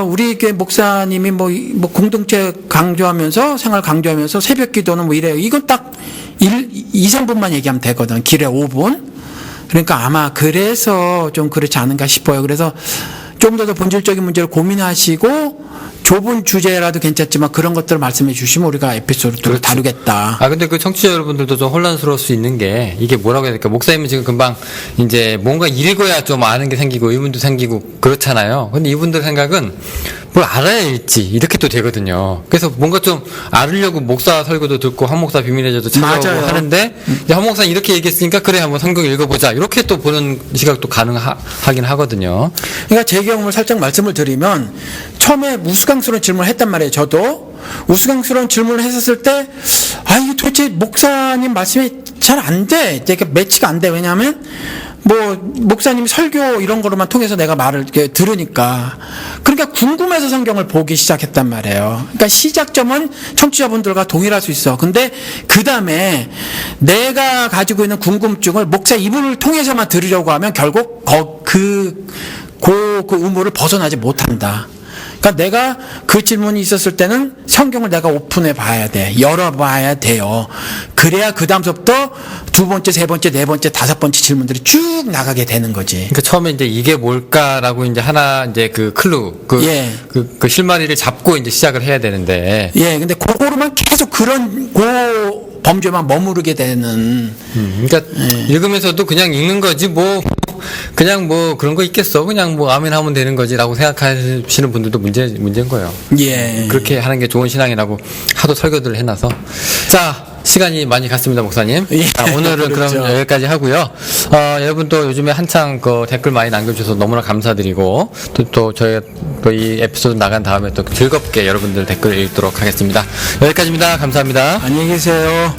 우리 교회 목사님이 뭐 공동체 강조하면서 생활 강조하면서 새벽 기도는 뭐 이래요. 이건 딱 2, 3분만 얘기하면 되거든. 길에 5분. 그러니까 아마 그래서 좀 그렇지 않은가 싶어요. 그래서 좀 더 본질적인 문제를 고민하시고 좁은 주제라도 괜찮지만 그런 것들을 말씀해 주시면 우리가 에피소드를 그렇죠. 다루겠다. 근데 그 청취자 여러분들도 좀 혼란스러울 수 있는 게 이게 뭐라고 해야 될까? 목사님은 지금 금방 이제 뭔가 읽어야 좀 아는 게 생기고 의문도 생기고 그렇잖아요. 근데 이분들 생각은 뭘 알아야 읽지 이렇게 또 되거든요. 그래서 뭔가 좀 알으려고 목사 설교도 듣고 황 목사 비밀의 저도 찾아오고 맞아요. 하는데 이제 황 목사 이렇게 얘기했으니까 그래 한번 성경 읽어보자 이렇게 또 보는 시각도 가능하긴 하거든요. 그러니까 제 경험을 살짝 말씀을 드리면 처음에 우스꽝스러운 질문을 했단 말이에요. 저도 우스꽝스러운 질문을 했었을 때 이게 도대체 목사님 말씀이 잘 안 돼. 이게 매치가 안 돼. 왜냐하면 뭐 목사님 설교 이런 거로만 통해서 내가 말을 이렇게 들으니까 그러니까 궁금해서 성경을 보기 시작했단 말이에요. 그러니까 시작점은 청취자분들과 동일할 수 있어. 근데 그 다음에 내가 가지고 있는 궁금증을 목사 이분을 통해서만 들으려고 하면 결국 그 의무를 벗어나지 못한다. 그러니까 내가 그 질문이 있었을 때는 성경을 내가 오픈해 봐야 돼. 열어봐야 돼요. 그래야 그 다음부터 두 번째, 세 번째, 네 번째, 다섯 번째 질문들이 쭉 나가게 되는 거지. 그러니까 처음에 이제 이게 뭘까라고 이제 하나 이제 그 클루, 그 실마리를 잡고 이제 시작을 해야 되는데. 예, 근데 그거로만 계속 범죄만 머무르게 되는. 그러니까 읽으면서도 그냥 읽는 거지 그냥 그런 거 있겠어. 그냥 아멘 하면 되는 거지라고 생각하시는 분들도 문제인 거예요. 예. 그렇게 하는 게 좋은 신앙이라고 하도 설교들을 해놔서. 자, 시간이 많이 갔습니다, 목사님. 예. 자, 오늘은 그렇죠. 그럼 여기까지 하고요. 여러분 또 요즘에 한창 댓글 많이 남겨주셔서 너무나 감사드리고, 또 저희가 또 이 에피소드 나간 다음에 또 즐겁게 여러분들 댓글 읽도록 하겠습니다. 여기까지입니다. 감사합니다. 안녕히 계세요.